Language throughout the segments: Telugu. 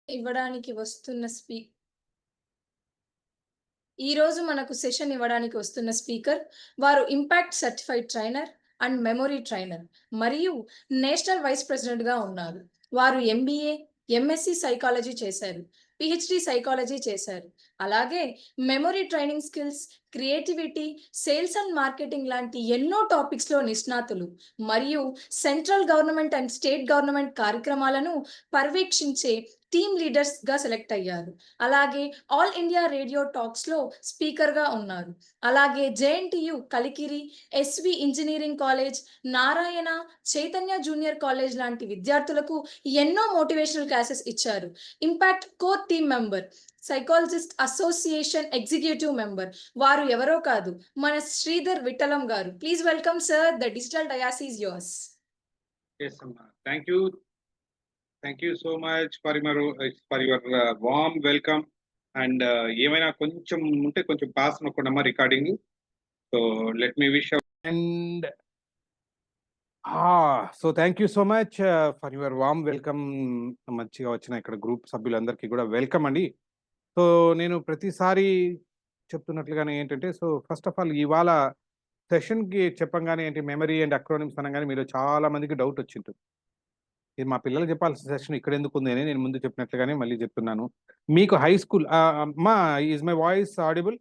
ఇవ్వడానికి వస్తున్న స్పీ ఈరోజు మనకు సెషన్ ఇవ్వడానికి వస్తున్న స్పీకర్ వారు impact certified trainer and memory trainer మరియు నేషనల్ వైస్ ప్రెసిడెంట్‌గా ఉన్నారు. వారు ఎంబీఏ, ఎంఎస్‌సి సైకాలజీ చేశారు. పీహెచ్‌డీ సైకాలజీ చేశారు. అలాగే memory training skills, creativity, sales and marketing లాంటి ఎన్నో టాపిక్స్‌లో నిష్ణాతులు మరియు central government and state government కార్యక్రమాలను పర్యవేక్షించే టీమ్ లీడర్స్‌గా సెలెక్ట్ అయ్యారు. అలాగే ఆల్ ఇండియా రేడియో టాక్స్‌లో స్పీకర్‌గా ఉన్నారు. అలాగే JNTU Kalikiri, SV engineering college, Narayana, Chaitanya junior college లాంటి విద్యార్థులకు ఎన్నో మోటివేషనల్ క్లాసెస్ ఇచ్చారు. Impact core team member, psychologist association executive member. వారు ఎవరో కాదు మన Sridhar Vitthalam garu. Please welcome sir. The digital dais is yours. Yes, Amma. Thank you. Thank you so much for your warm welcome. And ఏమైనా కొంచెం ఉంటే కొంచెం పాస్ నొక్కండమ్మా recording. So let me wish and so thank you so much for your warm welcome. మంచిగా వచ్చిన ఇక్కడ గ్రూప్ సభ్యులందరికీ కూడా వెల్కమ్ అండి. సో నేను ప్రతిసారి చెప్తున్నట్లుగానే ఏంటంటే, సో ఫస్ట్ ఆఫ్ ఆల్ ఇవాళ సెషన్కి చెప్పంగానే ఏంటి మెమరీ అండ్ అక్రోనిమ్స్ అనగానే మీరు చాలా మందికి డౌట్ వచ్చింటుంది. ఇది మా పిల్లలకి చెప్పాల్సిన సెషన్ ఇక్కడ ఎందుకు ఉంది అని నేను ముందు చెప్పినట్లుగానే మళ్ళీ చెప్తున్నాను. మీకు హై స్కూల్ అమ్మా, ఈజ్ మై వాయిస్ ఆడిబుల్?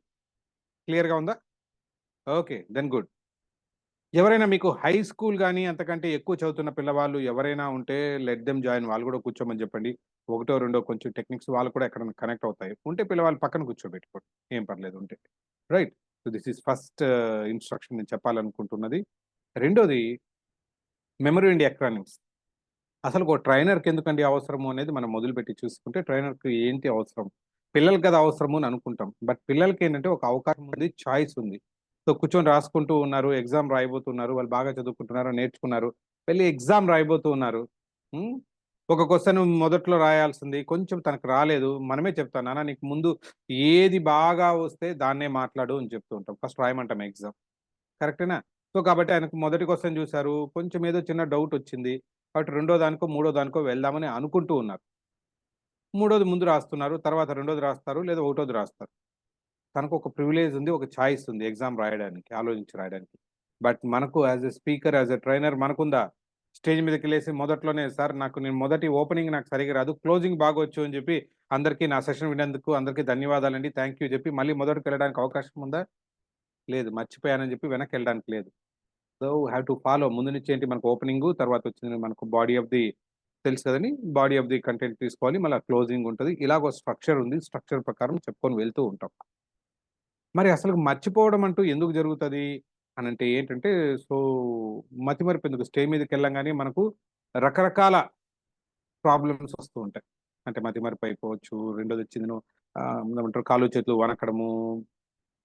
క్లియర్గా ఉందా? Okay, then good. ఎవరైనా మీకు హై స్కూల్ కానీ అంతకంటే ఎక్కువ చదువుతున్న పిల్లవాళ్ళు ఎవరైనా ఉంటే లెట్ దెమ్ జాయిన్. వాళ్ళు కూడా కూర్చోమని చెప్పండి. ఒకటో రెండో కొంచెం టెక్నిక్స్ వాళ్ళు కూడా ఎక్కడ కనెక్ట్ అవుతాయి. ఉంటే పిల్లవాళ్ళు పక్కన కూర్చోబెట్టుకోండి, ఏం పర్లేదు ఉంటే. Right. So this is first instruction నేను చెప్పాలనుకుంటున్నది. రెండోది మెమరీ అండ్ ఎక్రానిమ్స్. అసలు ఒక ట్రైనర్కి ఎందుకండి అవసరము అనేది మనం మొదలుపెట్టి చూసుకుంటే, ట్రైనర్కి ఏంటి అవసరం? పిల్లలకి కదా అవసరము అని అనుకుంటాం. బట్ పిల్లలకి ఏంటంటే ఒక అవకాశం ఉంది, చాయిస్ ఉంది. సో కూర్చొని రాసుకుంటూ ఉన్నారు, ఎగ్జామ్ రాయబోతున్నారు, వాళ్ళు బాగా చదువుకుంటున్నారు, నేర్చుకున్నారు, వెళ్ళి ఎగ్జామ్ రాయబోతూ ఉన్నారు. ఒక క్వశ్చన్ మొదట్లో రాయాల్సింది కొంచెం తనకు రాలేదు, మనమే చెప్తాం, నాన్న నీకు ముందు ఏది బాగా వస్తే దాన్నే మాట్లాడు అని చెప్తూ ఉంటాం. ఫస్ట్ రాయమంటాం ఎగ్జామ్, కరెక్టేనా? సో కాబట్టి ఆయనకు మొదటి క్వశ్చన్ చూశారు, కొంచెం ఏదో చిన్న డౌట్ వచ్చింది, కాబట్టి రెండో దానికో మూడో దానికో వెళ్దామని అనుకుంటూ ఉన్నారు. మూడోది ముందు రాస్తున్నారు, తర్వాత రెండోది రాస్తారు, లేదా ఒకటోది రాస్తారు. తనకు ఒక ప్రివిలేజ్ ఉంది, ఒక చాయిస్ ఉంది ఎగ్జామ్ రాయడానికి, ఆలోచించి రాయడానికి. బట్ మనకు as a speaker, as a trainer మనకుందా? స్టేజ్ మీదకి వెళ్ళేసి మొదట్లోనే, సార్ నేను మొదటి ఓపెనింగ్ నాకు సరిగా రాదు, క్లోజింగ్ బాగొచ్చు అని చెప్పి అందరికీ నా సెషన్ వినేందుకు అందరికీ ధన్యవాదాలండి, థ్యాంక్ యూ చెప్పి మళ్ళీ మొదటికి వెళ్ళడానికి అవకాశం ఉందా? లేదు. మర్చిపోయానని చెప్పి వెనక్కి వెళ్ళడానికి లేదు. So have to follow. ముందు నుంచి ఏంటి మనకు ఓపెనింగ్, తర్వాత వచ్చింది మనకు బాడీ ఆఫ్ ది, తెలుసు కదండి, బాడీ ఆఫ్ ది కంటెంట్ తీసుకోవాలి, మళ్ళీ క్లోజింగ్ ఉంటుంది. ఇలాగ స్ట్రక్చర్ ఉంది, స్ట్రక్చర్ ప్రకారం చెప్పుకొని వెళ్తూ ఉంటాం. మరి అసలు మర్చిపోవడం అంటూ ఎందుకు జరుగుతుంది అని అంటే ఏంటంటే, సో మతిమరుపు ఎందుకు? స్టేజ్ మీదకి వెళ్ళంగానే మనకు రకరకాల ప్రాబ్లమ్స్ వస్తూ ఉంటాయి. అంటే మతిమరుపు అయిపోవచ్చు, రెండోది వచ్చింది ఏమంటారు, కాళ్ళు చేతులు వణకడము,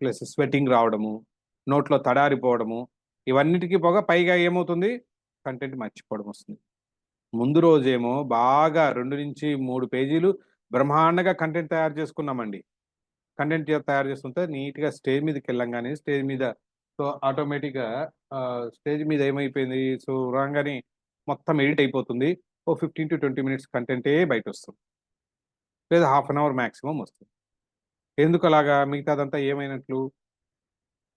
ప్లస్ స్వెట్టింగ్ రావడము, నోట్లో తడారిపోవడము, ఇవన్నిటికీ పోగా పైగా ఏమవుతుంది, కంటెంట్ మర్చిపోవడం వస్తుంది. ముందు రోజేమో బాగా 2-3 పేజీలు బ్రహ్మాండంగా కంటెంట్ తయారు చేసుకున్నామండి. కంటెంట్ తయారు చేస్తుంటే నీట్గా స్టేజ్ మీదకి వెళ్ళంగానే స్టేజ్ మీద, సో ఆటోమేటిక్గా స్టేజ్ మీద ఏమైపోయింది, సో రాగానే మొత్తం ఎడిట్ అయిపోతుంది. ఓ 15-20 మినిట్స్ కంటెంటే బయట వస్తుంది, లేదా హాఫ్ అన్ అవర్ మ్యాక్సిమం వస్తుంది. ఎందుకు అలాగా? మిగతాదంతా ఏమైనట్లు?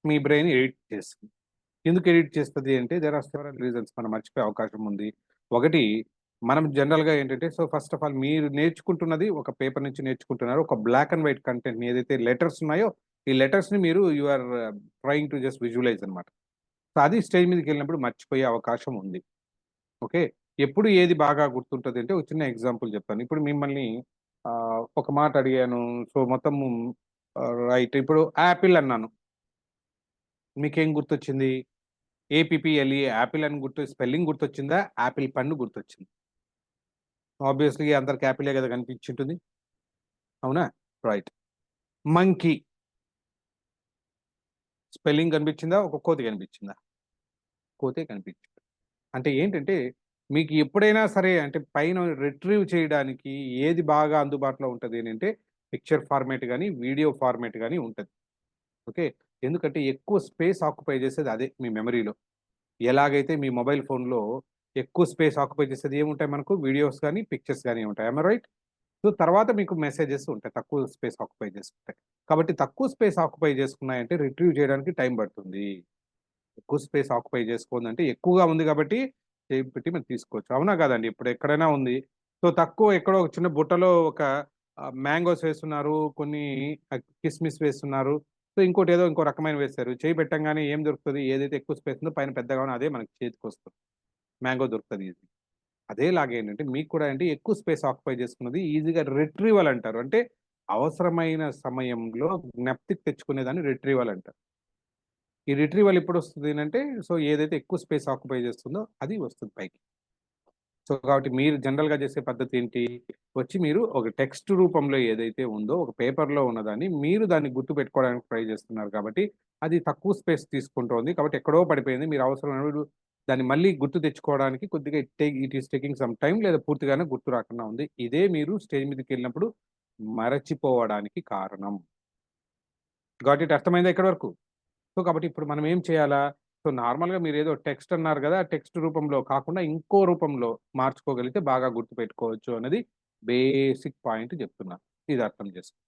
మీ బ్రెయిన్ ఎడిట్ చేస్తుంది. ఎందుకు ఎడిట్ చేస్తుంది అంటే, దేర్ ఆర్ సెవరల్ రీజన్స్. మనం మర్చిపోయే అవకాశం ఉంది. ఒకటి, మనం జనరల్‌గా ఏంటంటే, సో ఫస్ట్ ఆఫ్ ఆల్ మీరు నేర్చుకుంటున్నది ఒక పేపర్ నుంచి నేర్చుకుంటున్నారు. ఒక బ్లాక్ అండ్ వైట్ కంటెంట్‌ని, ఏదైతే లెటర్స్ ఉన్నాయో, ఈ లెటర్స్‌ని మీరు you are trying to just visualize అనమాట. సో అది స్టేజ్ మీదకెళ్ళినప్పుడు మర్చిపోయే అవకాశం ఉంది. ఓకే. ఎప్పుడు ఏది బాగా గుర్తుంటది అంటే, ఒక చిన్న ఎగ్జాంపుల్ చెప్తాను. ఇప్పుడు మిమ్మల్ని ఒక మాట అడిగాను. సో మొత్తం రైట్. ఇప్పుడు యాపిల్ అన్నాను. మీకేం గుర్తొచ్చింది? ఏపీపీఎల్ఈ, యాపిల్ అని స్పెల్లింగ్ గుర్తొచ్చిందా? యాపిల్ పండు గుర్తొచ్చింది. ఆబ్వియస్‌లీ అందరికి యాపిలే కదా కనిపించుంటుంది. అవునా? రైట్. మంకీ స్పెల్లింగ్ కనిపించిందా? ఒక కోతి కనిపించిందా? కోతే కనిపించింది. అంటే ఏంటంటే, మీకు ఎప్పుడైనా సరే అంటే పైన రిట్రీవ్ చేయడానికి ఏది బాగా అందుబాటులో ఉంటది అనంటే, పిక్చర్ ఫార్మాట్ గాని, వీడియో ఫార్మాట్ గాని ఉంటది. ఓకే. ఎందుకంటే ఎక్కువ స్పేస్ ఆక్యుపై చేసేది అదే మీ మెమరీలో. ఎలాగైతే మీ మొబైల్ ఫోన్‌లో ఎక్కువ స్పేస్ ఆక్యుపై చేసేది ఏముంటాయి మనకు? వీడియోస్ గాని, పిక్చర్స్ గాని ఉంటాయి. Am I right? సో, తర్వాత మీకు మెసేజెస్ ఉంటాయి. తక్కువ స్పేస్ ఆక్యుపై చేసుకుంటాయి. కాబట్టి తక్కువ స్పేస్ ఆక్యుపై చేసుకున్నాయంటే రిట్రీవ్ చేయడానికి టైం పడుతుంది. ఎక్కువ స్పేస్ ఆక్యుపై చేసుకోందంటే ఎక్కువగా ఉంది కాబట్టి చేయి పెట్టి మనం తీసుకోవచ్చు. అవునా కాదండి? ఇప్పుడు ఎక్కడైనా ఉంది. సో, తక్కువ ఎక్కడో ఒక చిన్న బుట్టలో ఒక మ్యాంగోస్ వేస్తున్నారు. కొన్ని కిస్మిస్ వేస్తున్నారు. సో, ఇంకోటేదో ఇంకో రకమైనవి వేశారు. చేయి పెట్టంగానే ఏం దొరుకుతది? ఏదైతే ఎక్కువ స్పేస్ ఉందో పైన పెద్దగా ఉన్న అదే మనకి చేతికొస్తది. మ్యాంగో దొరుకుతది ఈజీ. అదేలాగా ఏంటంటే మీకు కూడా అండి ఎక్కువ స్పేస్ ఆక్యుపై చేసుకున్నది ఈజీగా రిట్రీవల్ అంటారు. అంటే అవసరమైన సమయంలో జ్ఞప్తికి తెచ్చుకునేదాన్ని రిట్రీవల్ అంటారు. ఈ రిట్రీవల్ ఎప్పుడొస్తది అనంటే సో, ఏదైతే ఎక్కువ స్పేస్ ఆక్యుపై చేస్తుందో అది వస్తది పైకి. సో, కాబట్టి మీరు జనరల్‌గా చేసే పద్ధతి ఏంటి? వచ్చి మీరు ఒక టెక్స్ట్ రూపంలో ఏదైతే ఉందో ఒక పేపర్‌లో ఉన్నదాన్ని మీరు దాన్ని గుర్తుపెట్టుకోవడానికి ట్రై చేస్తున్నారు కాబట్టి అది తక్కువ స్పేస్ తీసుకుంటోంది. కాబట్టి ఎక్కడో పడిపోయింది. మీరు అవసరమైనప్పుడు దాన్ని మళ్ళీ గుర్తు తెచ్చుకోవడానికి కొద్దిగా it is taking some time లేదా పూర్తిగానే గుర్తు రాకుండా ఉంది. ఇదే మీరు స్టేజ్ మీదకెళ్ళినప్పుడు మరచిపోవడానికి కారణం. గాట్ ఇట్ అర్థమైందా ఇక్కడి వరకు? సో, కాబట్టి ఇప్పుడు మనం ఏం చేయాలా? సో, నార్మల్‌గా మీరేదో టెక్స్ట్ అన్నారు గదా! టెక్స్ట్ రూపంలో కాకుండా ఇంకో రూపంలో మార్చుకోగలిగితే బాగా గుర్తుపెట్టుకోవచ్చు అన్నది బేసిక్ పాయింట్ జెప్తున్నా. ఇది అర్థం చేసుకో.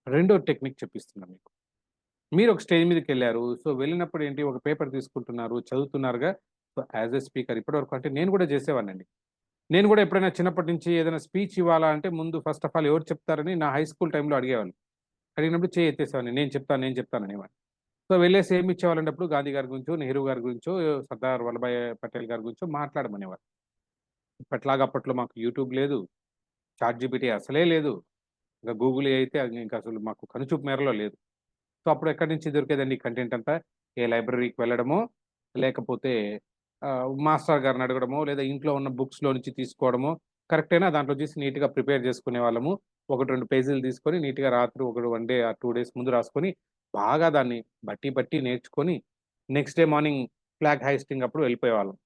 రెండో టెక్నిక్ చెప్పిస్తున్నా మీకు. మీరొక స్టేజ్ మీదకెళ్లారు. సో, వెళ్ళినప్పుడు ఏంటి ఒక పేపర్ తీసుకుంటున్నారు, చదువుతున్నారుగా. సో, యాస్ ఎ స్పీకర్ ఇప్పటివరకు అంటే నేను గూడా జేసేవాడినండి. నేను గూడా ఎప్పుడైనా చిన్నప్పటి నుంచి ఏదైనా స్పీచ్ ఇవ్వాలా అంటే ముందు ఫస్ట్ ఆఫ్ ఆల్ ఎవరు చెప్తారని నా హై స్కూల్ టైమ్‌లో అడిగేవాళ్ళు. అడిగినప్పుడు చేయి ఎత్తేసేవాడిని. నేను చెప్తాను అనేవాడిని. సో, వెళ్ళేసి ఏమి ఇచ్చేవాళ్ళంటే అప్పుడు గాంధీ గారి గురించో, నెహ్రూ గారి గురించో, సర్దార్ వల్లభాయ్ పటేల్ గారి గురించో మాట్లాడమనేవారు. ఇప్పట్లాగా అప్పట్లో మాకు యూట్యూబ్ లేదు. చాట్ జీపీటీ అసలే లేదు. ఇంక గూగుల్ అయితే అది ఇంక అసలు మాకు కనుచూపు మేరలో లేదు. సో, అప్పుడు ఎక్కడి నుంచి దొరికేదండి ఈ కంటెంట్ అంతా? ఏ లైబ్రరీకి వెళ్ళడమో, లేకపోతే మాస్టర్ గారిని అడగడమో, లేదా ఇంట్లో ఉన్న బుక్స్‌లో నుంచి తీసుకోవడమో, కరెక్టేనా దాంట్లో చూసి నీట్‌గా ప్రిపేర్ చేసుకునేవాళ్ళము. 1, 2 పేజీలు తీసుకొని నీట్‌గా రాత్రి ఒక 1 డే ఆర్ 2 డేస్ ముందు రాసుకొని, బాగా దాన్ని బట్టి పట్టి నేర్చుకొని, నెక్స్ట్ డే మార్నింగ్ ఫ్లాగ్ హైస్టింగ్ అప్పుడు వెళ్ళిపోయేవాళ్ళం.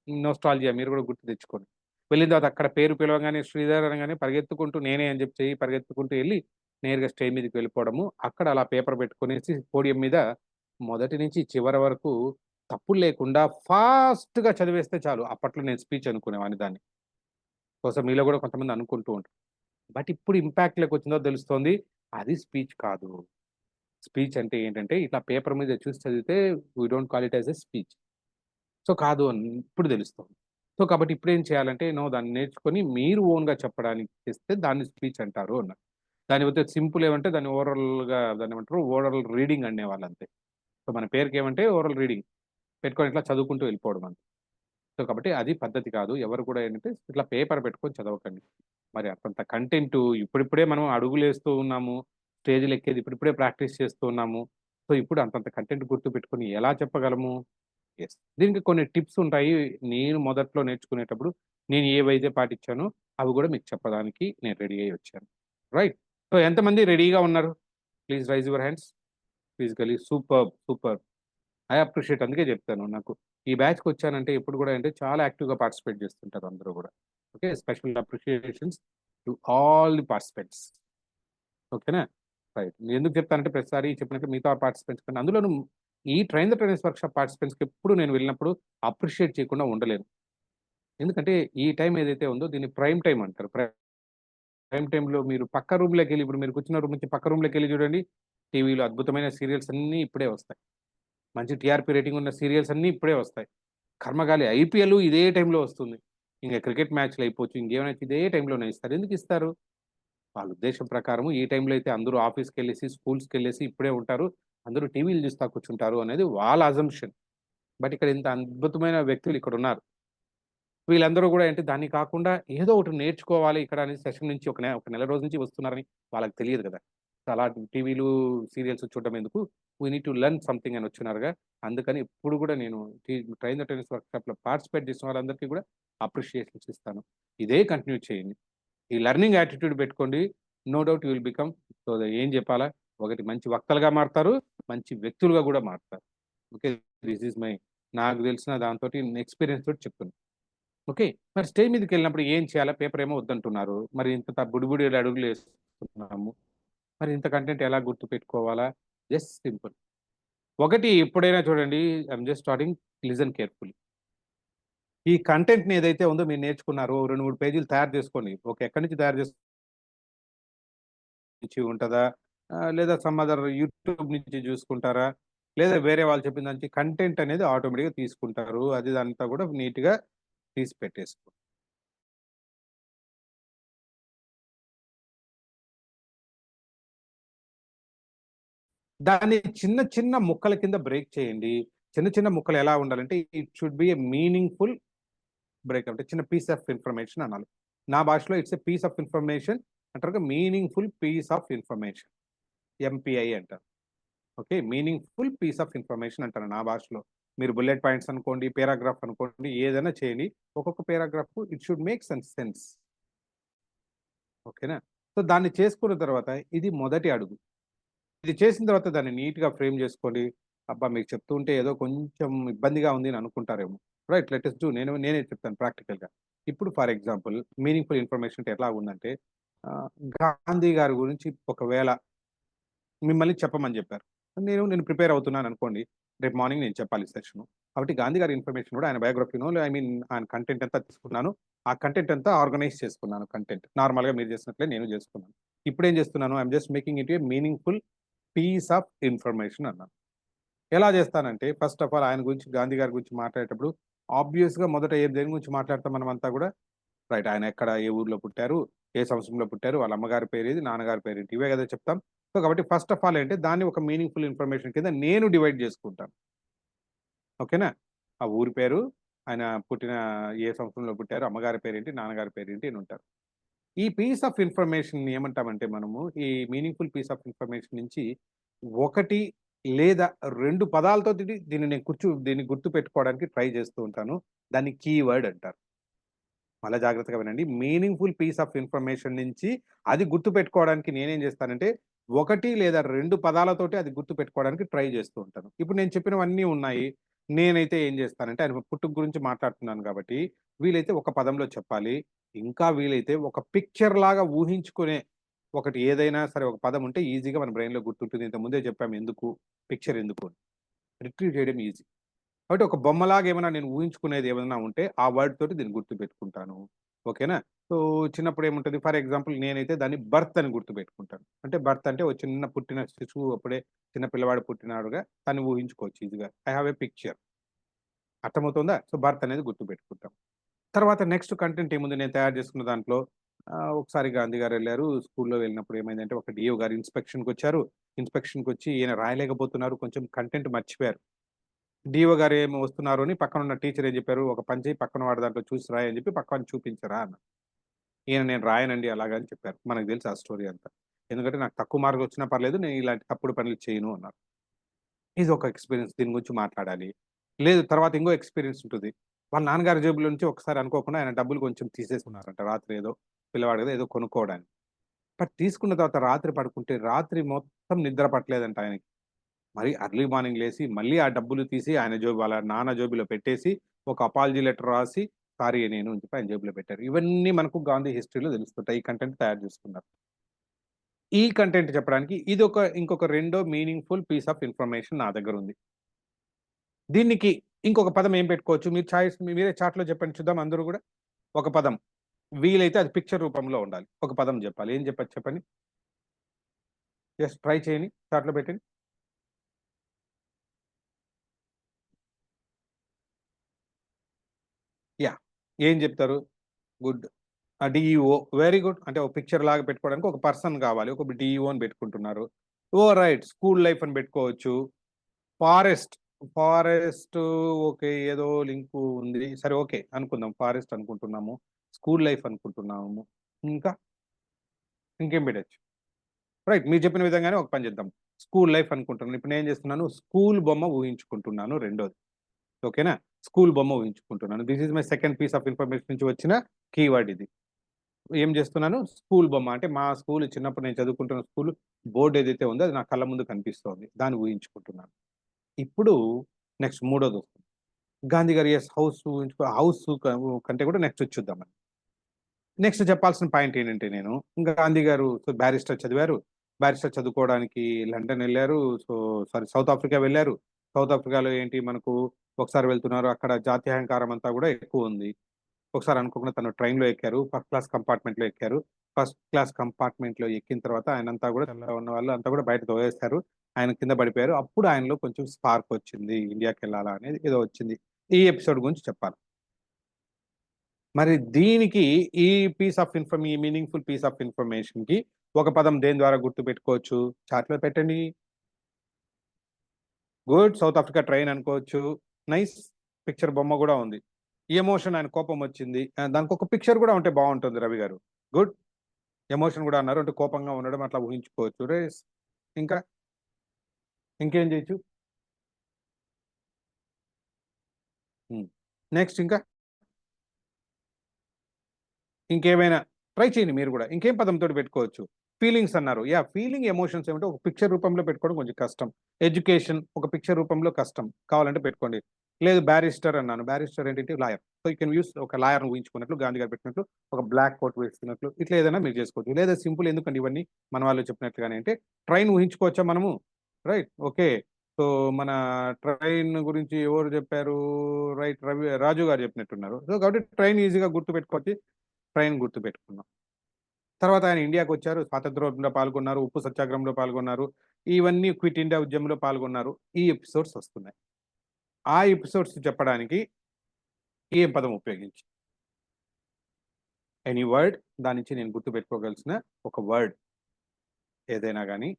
నోస్టాల్జియా మీరు కూడా గుర్తు తెచ్చుకోండి. వెళ్ళిన తర్వాత అక్కడ పేరు పిలవంగానే శ్రీధర్ అనగానే పరిగెత్తుకుంటూ నేనే అని చెప్పి చెయ్యి పరిగెత్తుకుంటూ ఎళ్లి నేరుగా స్టేజ్ మీదకి వెళ్ళిపోవడము. అక్కడ అలా పేపర్ పెట్టుకొనేసి పోడియం మీద మొదటి నుంచి చివరి వరకు తప్పులు లేకుండా ఫాస్ట్‌గా చదివేస్తే చాలు. అప్పట్లో నేను స్పీచ్ అనుకునేవాడిని దాన్ని. బహుశా మీలో కూడా కొంతమంది అనుకుంటూ ఉంటారు. బట్ ఇప్పుడు ఇంపాక్ట్‌లోకొచ్చిన తర్వాత తెలుస్తోంది అది స్పీచ్ కాదు. స్పీచ్ అంటే ఏంటంటే ఇట్లా పేపర్ మీద చూసి చదివితే we don't call it as a speech. So, కాదు అని ఇప్పుడు తెలుస్తోంది. సో, కాబట్టి ఇప్పుడేం చేయాలంటే దాన్ని నేర్చుకొని మీరు ఓన్‌గా చెప్పడానికి చేస్తే దాన్ని స్పీచ్ అంటారు అన్నారు. దాని ఉత్త సింపుల్ ఏమంటే దాన్ని ఓరల్‌గా దాన్నేమంటారు ఓరల్ రీడింగ్ అనేవాళ్ళంతే. సో, మన పేరుకేమంటే ఓరల్ రీడింగ్. పెట్టుకొని ఇట్లా చదువుకుంటూ వెళ్ళిపోవడం అంతే. సో, కాబట్టి అది పద్ధతి కాదు. ఎవరు కూడా ఏంటంటే ఇట్లా పేపర్ పెట్టుకొని చదవకండి. మరి అంతంత కంటెంటు ఇప్పుడిప్పుడే మనం అడుగులేస్తూ ఉన్నాము. స్టేజ్‌లెక్కేది ఇప్పుడిప్పుడే ప్రాక్టీస్ చేస్తూ ఉన్నాము. సో, ఇప్పుడు అంతంత కంటెంట్ గుర్తుపెట్టుకొని ఎలా చెప్పగలము? యెస్. దీనికి కొన్ని టిప్స్ ఉంటాయి. నేను మొదట్లో నేర్చుకునేటప్పుడు నేను ఏవైతే పాటించానో అవి గూడా మీకు చెప్పడానికి నేను రెడీ అయ్యి వచ్చాను. రైట్. సో, ఎంతమంది రెడీగా ఉన్నారు? Please rise your hands. Physically superb! Superb! I appreciate అందుకే జెప్తాను. నాకు ఈ బ్యాచ్‌కొచ్చానంటే ఎప్పుడు గూడా అంటే చాలా యాక్టివ్‌గా పార్టిసిపేట్ జేస్తుంటారు అందరూ గూడా. Okay. Special appreciations to all the participants. ఓకేనా? రైట్. ఎందుకు చెప్తానంటే ప్రతిసారి చెప్పినట్టు మిగతా పార్టిసిపెంట్స్ కన్నా అందులోనూ ఈ ట్రైన్ ద ట్రైనర్స్ వర్క్‌షాప్ పార్టిసిపెంట్స్‌కి ఎప్పుడు నేను వెళ్ళినప్పుడు అప్రిషియేట్ చేయకుండా ఉండలేను. ఎందుకంటే ఈ టైం ఏదైతే ఉందో దీన్ని ప్రైమ్ టైమ్ అంటారు. ప్రైమ్ టైమ్‌లో మీరు పక్క రూమ్‌లోకెళ్ళి ఇప్పుడు మీరు కూర్చున్న రూమ్ నుంచి పక్క రూమ్‌లోకెళ్ళి చూడండి. టీవీలో అద్భుతమైన సీరియల్స్ అన్నీ ఇప్పుడే వస్తాయి. మంచి టీఆర్‌పీ రేటింగ్ ఉన్న సీరియల్స్ అన్నీ ఇప్పుడే వస్తాయి. కర్మగాలి ఐపీఎల్ ఇదే టైంలో వస్తుంది. ఇంక క్రికెట్ మ్యాచ్‌లు అయిపోవచ్చు. ఇంకేమైనా ఇదే టైంలోనే ఇస్తారు. ఎందుకు ఇస్తారు? వాళ్ళ ఉద్దేశం ప్రకారము ఈ టైంలో అయితే అందరూ ఆఫీస్‌కెళ్ళేసి, స్కూల్స్‌కెళ్ళేసి ఇప్పుడే ఉంటారు. అందరూ టీవీలు చూస్తా కూర్చుంటారు అనేది వాళ్ళ అజంప్షన్. బట్ ఇక్కడ ఇంత అద్భుతమైన వ్యక్తులు ఇక్కడున్నారు. వీళ్ళందరూ గూడా ఏంటి దాన్ని కాకుండా ఏదో ఒకటి నేర్చుకోవాలి ఇక్కడ అని సెషన్ నుంచి ఒక నెల రోజుల నుంచి వస్తున్నారని వాళ్ళకి తెలియదు గదా! అలా టీవీలు, సీరియల్స్ చూడడం ఎందుకు? We need to learn something అని వచ్చున్నారుగా. అందుకని ఇప్పుడు గూడా నేను ట్రైన్ ద ట్రైనర్స్ వర్క్‌షాప్‌లో పార్టిసిపేట్ చేసిన వాళ్ళందరికీ గూడా అప్రిషియేషన్స్ ఇస్తాను. ఇదే కంటిన్యూ చేయండి. ఈ లెర్నింగ్ యాటిట్యూడ్ పెట్టుకోండి. No doubt you will become so, ఏం జెప్పాలా? ఒకటి మంచి వక్తలుగా మారతారు. మంచి వ్యక్తులుగా గూడా మారతారు. ఓకే. దిస్ ఈస్ మై నాకు తెలిసిన దాంతోటి ఎక్స్‌పీరియన్స్ తోటి చెప్తున్నా. ఓకే. మరి స్టేజ్ మీదకెళ్ళినప్పుడు ఏం చేయాలా? పేపరేమో వద్దంటున్నారు. మరి ఇంత బుడి బుడి అడుగులేస్తున్నాము. మరి ఇంత కంటెంట్ ఎలా గుర్తుపెట్టుకోవాలా? Just simple. ఒకటి ఎప్పుడైనా చూడండి I'm just starting listen carefully. ఈ కంటెంట్‌ని ఏదైతే ఉందో మీరు నేర్చుకున్నారో 2, 3 పేజీలు తయారు చేసుకోండి. ఓకే. ఎక్కడి నుంచి తయారు నుంచి ఉంటదా? లేదా సమ్ అదర్ యూట్యూబ్ నుంచి జూసుకుంటారా? లేదా వేరే వాళ్ళు చెప్పిన దానికి కంటెంట్ అనేది ఆటోమేటిక్‌గా తీసుకుంటారు. అది ఇదంతా గూడా నీట్‌గా తీసి పెట్టేసుకో. దాన్ని చిన్న చిన్న ముక్కల కింద బ్రేక్ చేయండి. చిన్న చిన్న ముక్కలు ఎలా ఉండాలంటే it should be a meaningful break అంటే చిన్న పీస్ ఆఫ్ ఇన్ఫర్మేషన్ అనాలి. నా భాషలో it's a piece of information అంటారు. Meaningful piece of information MPI అంటారు. Okay. Meaningful piece of information అంటారు నా భాషలో. మీరు బుల్లెట్ పాయింట్స్ అనుకోండి, పారాగ్రాఫ్ అనుకోండి ఏదైనా చేయండి. ఒక్కొక్క paragraph it should make sense. ఓకేనా? సో, దాన్ని చేసుకున్న తర్వాత ఇది మొదటి అడుగు. ఇది చేసిన తర్వాత దాన్ని నీట్‌గా ఫ్రేమ్ జేసుకోండి. అబ్బా! మీకు చెప్తూ ఉంటే ఏదో కొంచెం ఇబ్బందిగా ఉంది అని అనుకుంటారేమో. రైట్ లెట్ అస్ డూ నేనే చెప్తాను ప్రాక్టికల్‌గా. ఇప్పుడు ఫర్ ఎగ్జాంపుల్ మీనింగ్‌ఫుల్ ఇన్ఫర్మేషన్ అంటే ఎట్లా ఉందంటే ఆహ్, గాంధీ గారి గురించి ఒకవేళ మిమ్మల్ని చెప్పమని జెప్పారు. నేను ప్రిపేర్ అవుతున్నాననుకోండి. రేపు మార్నింగ్ నేను చెప్పాలి సెషను. కాబట్టి గాంధీ గారి ఇన్ఫర్మేషన్ గూడా ఆయన బయోగ్రఫీనో ఐ మీన్ ఆయన కంటెంట్ అంతా తీసుకున్నాను. ఆ కంటెంట్ అంతా ఆర్గనైజ్ చేసుకున్నాను కంటెంట్. నార్మల్‌గా మీరు చేసినట్లే నేను జేసుకున్నాను. ఇప్పుడేం జేస్తున్నాను I'm just making it a meaningful piece of information అన్నాను. ఎలా జేస్తానంటే ఫస్ట్ ఆఫ్ ఆల్ ఆయన గురించి గాంధీ గారి గురించి మాట్లాడేటప్పుడు ఆబ్వియస్‌గా మొదట దేని గురించి మాట్లాడతాం మనమంతా గూడా? రైట్. ఆయన ఎక్కడ, ఏ ఊర్లో పుట్టారు, ఏ సంవత్సరంలో పుట్టారు, వాళ్ళ అమ్మగారి పేరేది, నాన్నగారి పేరేంటి ఇవే గదా చెప్తాం. సో, కాబట్టి ఫస్ట్ ఆఫ్ ఆల్ ఏంటి దాన్ని ఒక మీనింగ్‌ఫుల్ ఇన్ఫర్మేషన్ కింద నేను డివైడ్ జేసుకుంటాను. ఓకేనా? ఆ ఊరి పేరు, ఆయన పుట్టిన ఏ సంవత్సరంలో పుట్టారు, అమ్మగారి పేరేంటి, నాన్నగారి పేరేంటి అని ఉంటారు. ఈ పీస్ ఆఫ్ ఇన్ఫర్మేషన్‌ని ఏమంటామంటే మనము ఈ మీనింగ్‌ఫుల్ పీస్ ఆఫ్ ఇన్ఫర్మేషన్ నుంచి 1 లేదా 2 పదాలతోటి దీన్ని గుర్తుపెట్టుకోవడానికి ట్రై చేస్తూ ఉంటాను. దాన్ని కీవర్డ్ అంటారు. మళ్ళా జాగ్రత్తగా వినండి. మీనింగ్‌ఫుల్ పీస్ ఆఫ్ ఇన్ఫర్మేషన్ నుంచి అది గుర్తుపెట్టుకోవడానికి నేనేం చేస్తానంటే 1 లేదా 2 పదాలతోటి అది గుర్తుపెట్టుకోవడానికి ట్రై చేస్తూ ఉంటాను. ఇప్పుడు నేను చెప్పినవన్నీ ఉన్నాయి. నేనైతే ఏం చేస్తానంటే ఆయన పుట్టుక గురించి మాట్లాడుతున్నాను కాబట్టి వీలైతే ఒక పదంలో చెప్పాలి. ఇంకా వీలైతే ఒక పిక్చర్ లాగా ఊహించుకునే ఒకటి ఏదైనా సరే ఒక పదం ఉంటే ఈజీగా మన బ్రెయిన్‌లో గుర్తుంటుంది. ఇంతకు ముందే చెప్పాము ఎందుకు, పిక్చర్ ఎందుకు అని. రిట్రీవ్ చేయడం ఈజీ. కాబట్టి ఒక బొమ్మలాగా ఏమైనా నేను ఊహించుకునేది ఏమన్నా ఉంటే, ఆ వర్డ్ తోటి దీన్ని గుర్తుపెట్టుకుంటాను. ఓకేనా? సో, చిన్నప్పుడు ఏముంటది ఫర్ ఎగ్జాంపుల్ నేనైతే దాన్ని బర్త్ అని గుర్తుపెట్టుకుంటాను. అంటే బర్త్ అంటే ఒక చిన్న పుట్టిన శిశువు అప్పుడే చిన్న పిల్లవాడు పుట్టినాడుగా దాన్ని ఊహించుకోవచ్చు ఈజీగా. I have a picture. అర్థమవుతుందా? సో, బర్త్ అనేది గుర్తుపెట్టుకుంటాం. తర్వాత నెక్స్ట్ కంటెంట్ ఏముంది నేను తయారు చేసుకున్న దాంట్లో ఒకసారి గాంధీ గారెళ్లారు. స్కూల్‌లో వెళ్ళినప్పుడు ఏమైందంటే ఒక డీఓ గారు ఇన్స్‌పెక్షన్‌కొచ్చారు. ఇన్స్‌పెక్షన్‌కొచ్చి ఈయన రాయలేకపోతున్నారు. కొంచెం కంటెంట్ మర్చిపోయారు. డీఓ గారేమో వస్తున్నారు అని పక్కనున్న టీచర్ ఏం చెప్పారు, "ఒక పని చెయ్యి పక్కన వాడి దాంట్లో చూసి రాయి" అని చెప్పి పక్కన చూపించరా అన్నారు. ఈయన "నేను రాయనండి అలాగా" అని చెప్పారు. మనకు తెలుసు ఆ స్టోరీ అంతా. ఎందుకంటే నాకు తక్కువ మార్కులు వచ్చినా పర్లేదు నేను ఇలాంటి తప్పుడు పనులు చేయను అన్నారు. ఇదొక ఎక్స్‌పీరియన్స్ దీని గురించి మాట్లాడాలి. లేదు తర్వాత ఇంకో ఎక్స్‌పీరియన్స్ ఉంటది. వాళ్ళ నాన్నగారి జేబులో నుంచి ఒకసారి అనుకోకుండా ఆయన డబ్బులు కొంచెం తీసేసుకున్నారంట. రాత్రి ఏదో పిల్లవాడు కదా ఏదో కొనుక్కోవడానికి. బట్ తీసుకున్న తర్వాత రాత్రి పడుకుంటే రాత్రి మొత్తం నిద్ర పట్టలేదంట ఆయనకి. మరి అర్లీ మార్నింగ్ లేసి, మళ్ళీ ఆ డబ్బులు తీసి ఆయన వాళ్ళ నాన్న జేబులో పెట్టేసి, ఒక అపాలజీ లెటర్ రాసి, సారీ నేను అని చెప్పి ఆయన జేబులో పెట్టారు. ఇవన్నీ మనకు గాంధీ హిస్టరీలో తెలుస్తుంటాయి. ఈ కంటెంట్ తయారు చేసుకున్నారు. ఈ కంటెంట్ చెప్పడానికి ఇంకొక రెండో మీనింగ్‌ఫుల్ పీస్ ఆఫ్ ఇన్ఫర్మేషన్ నా దగ్గరుంది. దీనికి ఇంకొక పదం ఏం పెట్టుకోవచ్చు? మీరే చాట్‌లో చెప్పండి చూద్దాం అందరూ గూడా. ఒక పదం. వీలైతే అది పిక్చర్ రూపంలో ఉండాలి. ఒక పదం జెప్పాలి. ఏం జెప్పొచ్చు చెప్పండి? జస్ట్ ట్రై చేయండి. చాట్‌లో పెట్టండి. యాహ్! ఏం జెప్తారు? గుడ్. DEO very good. అంటే ఒక పిక్చర్ లాగా పెట్టుకోవడానికి ఒక పర్సన్ గావాలి. ఒక డీఈఓ అని పెట్టుకుంటున్నారు. రైట్. స్కూల్ లైఫ్ అని పెట్టుకోవచ్చు. Forest, forest okay. ఏదో లింకు ఉంది. సరే ఓకే. అనుకుందాం. ఫారెస్ట్ అనుకుంటున్నాము. స్కూల్ లైఫ్ అనుకుంటున్నాము. ఇంకా ఇంకేం పెట్టొచ్చు? రైట్. మీరు చెప్పిన విధంగానే ఒక పని చేద్దాం. స్కూల్ లైఫ్ అనుకుంటున్నాను. ఇప్పుడు నేనేం చేస్తున్నాను? స్కూల్ బొమ్మ ఊహించుకుంటున్నాను రెండోది. ఓకేనా? స్కూల్ బొమ్మ ఊహించుకుంటున్నాను. This is my second piece of information నుంచి వచ్చిన కీవర్డ్ ఇది. ఏం జేస్తున్నాను? స్కూల్ బొమ్మ. అంటే మా స్కూల్ చిన్నప్పుడు నేను చదువుకుంటున్న స్కూల్ బోర్డ్ ఏదైతే ఉందో అది నా కళ్ళ ముందు కనిపిస్తోంది. దాన్ని ఊహించుకుంటున్నాను. ఇప్పుడు నెక్స్ట్ మూడోదొస్తుంది. గాంధీ గారి హౌస్ ఊహించుకో హౌస్ కంటే కూడా నెక్స్ట్ చూద్దామండి. నెక్స్ట్ చెప్పాల్సిన పాయింట్ ఏంటంటే నేను గాంధీ గారు బ్యారిస్టర్ చదివారు. బ్యారిస్టర్ చదువుకోవడానికి లండన్ ఎళ్లారు. సౌత్ ఆఫ్రికా వెళ్లారు. సౌత్ ఆఫ్రికాలో ఏంటి మనకు ఒకసారి వెళ్తున్నారు. అక్కడ జాత్యహంకారం అంతా గూడా ఎక్కువుంది. ఒకసారి అనుకోకుండా తను ట్రైన్‌లో ఎక్కారు. ఫస్ట్ క్లాస్ కంపార్ట్మెంట్‌లో ఎక్కారు. ఫస్ట్ క్లాస్ కంపార్ట్మెంట్‌లో ఎక్కిన తర్వాత ఆయనంతా గూడా తెల్లగా ఉన్న వాళ్ళు అంతా గూడా బయట తోసేశారు. ఆయన కింద పడిపోయారు. అప్పుడు ఆయనలో కొంచెం స్పార్క్ వచ్చింది. ఇండియాకెళ్ళాలా అనేది ఏదో వచ్చింది. ఈ ఎపిసోడ్ గురించి చెప్పాలి. మరి దీనికి ఈ ఈ మీనింగ్‌ఫుల్ పీస్ ఆఫ్ ఇన్ఫర్మేషన్‌కి ఒక పదం దేని ద్వారా గుర్తుపెట్టుకోవచ్చు? చార్ట్‌లో పెట్టండి. గుడ్. సౌత్ ఆఫ్రికా ట్రైన్ అనుకోవచ్చు. నైస్. పిక్చర్ బొమ్మ గూడా ఉంది. ఎమోషన్ ఆయన కోపం వచ్చింది. దానికొక పిక్చర్ గూడా ఉంటే బావుంటుంది రవి గారు. గుడ్. ఎమోషన్ గూడా అన్నారు. అంటే కోపంగా ఉండడం అట్లా ఊహించుకోవచ్చు. ఇంకా? ఇంకేం జేయొచ్చు? హ్మ్. నెక్స్ట్ ఇంకా? ఇంకేమైనా ట్రై చేయండి మీరు గూడా. ఇంకేం పదంతోటి పెట్టుకోవచ్చు? ఫీలింగ్స్ అన్నారు. యాహ్! ఫీలింగ్, ఎమోషన్స్ ఏమంటే ఒక పిక్చర్ రూపంలో పెట్టుకోవడం కొంచెం కష్టం. ఎడ్యుకేషన్ ఒక పిక్చర్ రూపంలో కష్టం. కావాలంటే పెట్టుకోండి. లేదు బ్యారిస్టర్ అన్నాను. బ్యారిస్టర్ ఏంటంటే lawyer. So, you can use ఒక లాయర్‌ని ఊహించుకున్నట్లు, గాంధీ గారు పెట్టినట్లు, ఒక బ్లాక్ కోట్ వేసుకున్నట్లు ఇట్లా ఏదైనా మీరు చేసుకోవచ్చు. లేదా సింపుల్ ఎందుకండి ఇవన్నీ మన వాళ్ళు చెప్పినట్లుగానే అంటే ట్రైన్ ఊహించుకోవచ్చా మనము? రైట్. ఓకే. సో, మన ట్రైన్ గురించి ఎవరు జెప్పారు? రైట్ రాజు గారు చెప్పినట్టున్నారు. సో, కాబట్టి ట్రైన్ ఈజీగా గుర్తుపెట్టుకోవచ్చు. ట్రైన్ గుర్తుపెట్టుకున్నాం. తర్వాత ఆయన ఇండియాకొచ్చారు. స్వాతంత్రోద్యమంలో పాల్గొన్నారు. ఉప్పు సత్యాగ్రహంలో పాల్గొన్నారు. ఇవన్నీ క్విట్ ఇండియా ఉద్యమంలో పాల్గొన్నారు. ఈ ఎపిసోడ్స్ వస్తున్నాయి. ఆ ఎపిసోడ్స్ చెప్పడానికి ఏం పదం ఉపయోగించి? ఎనీ వర్డ్ దాని నుంచి నేను గుర్తుపెట్టుకోగలిసిన ఒక వర్డ్ ఏదైనా గాని.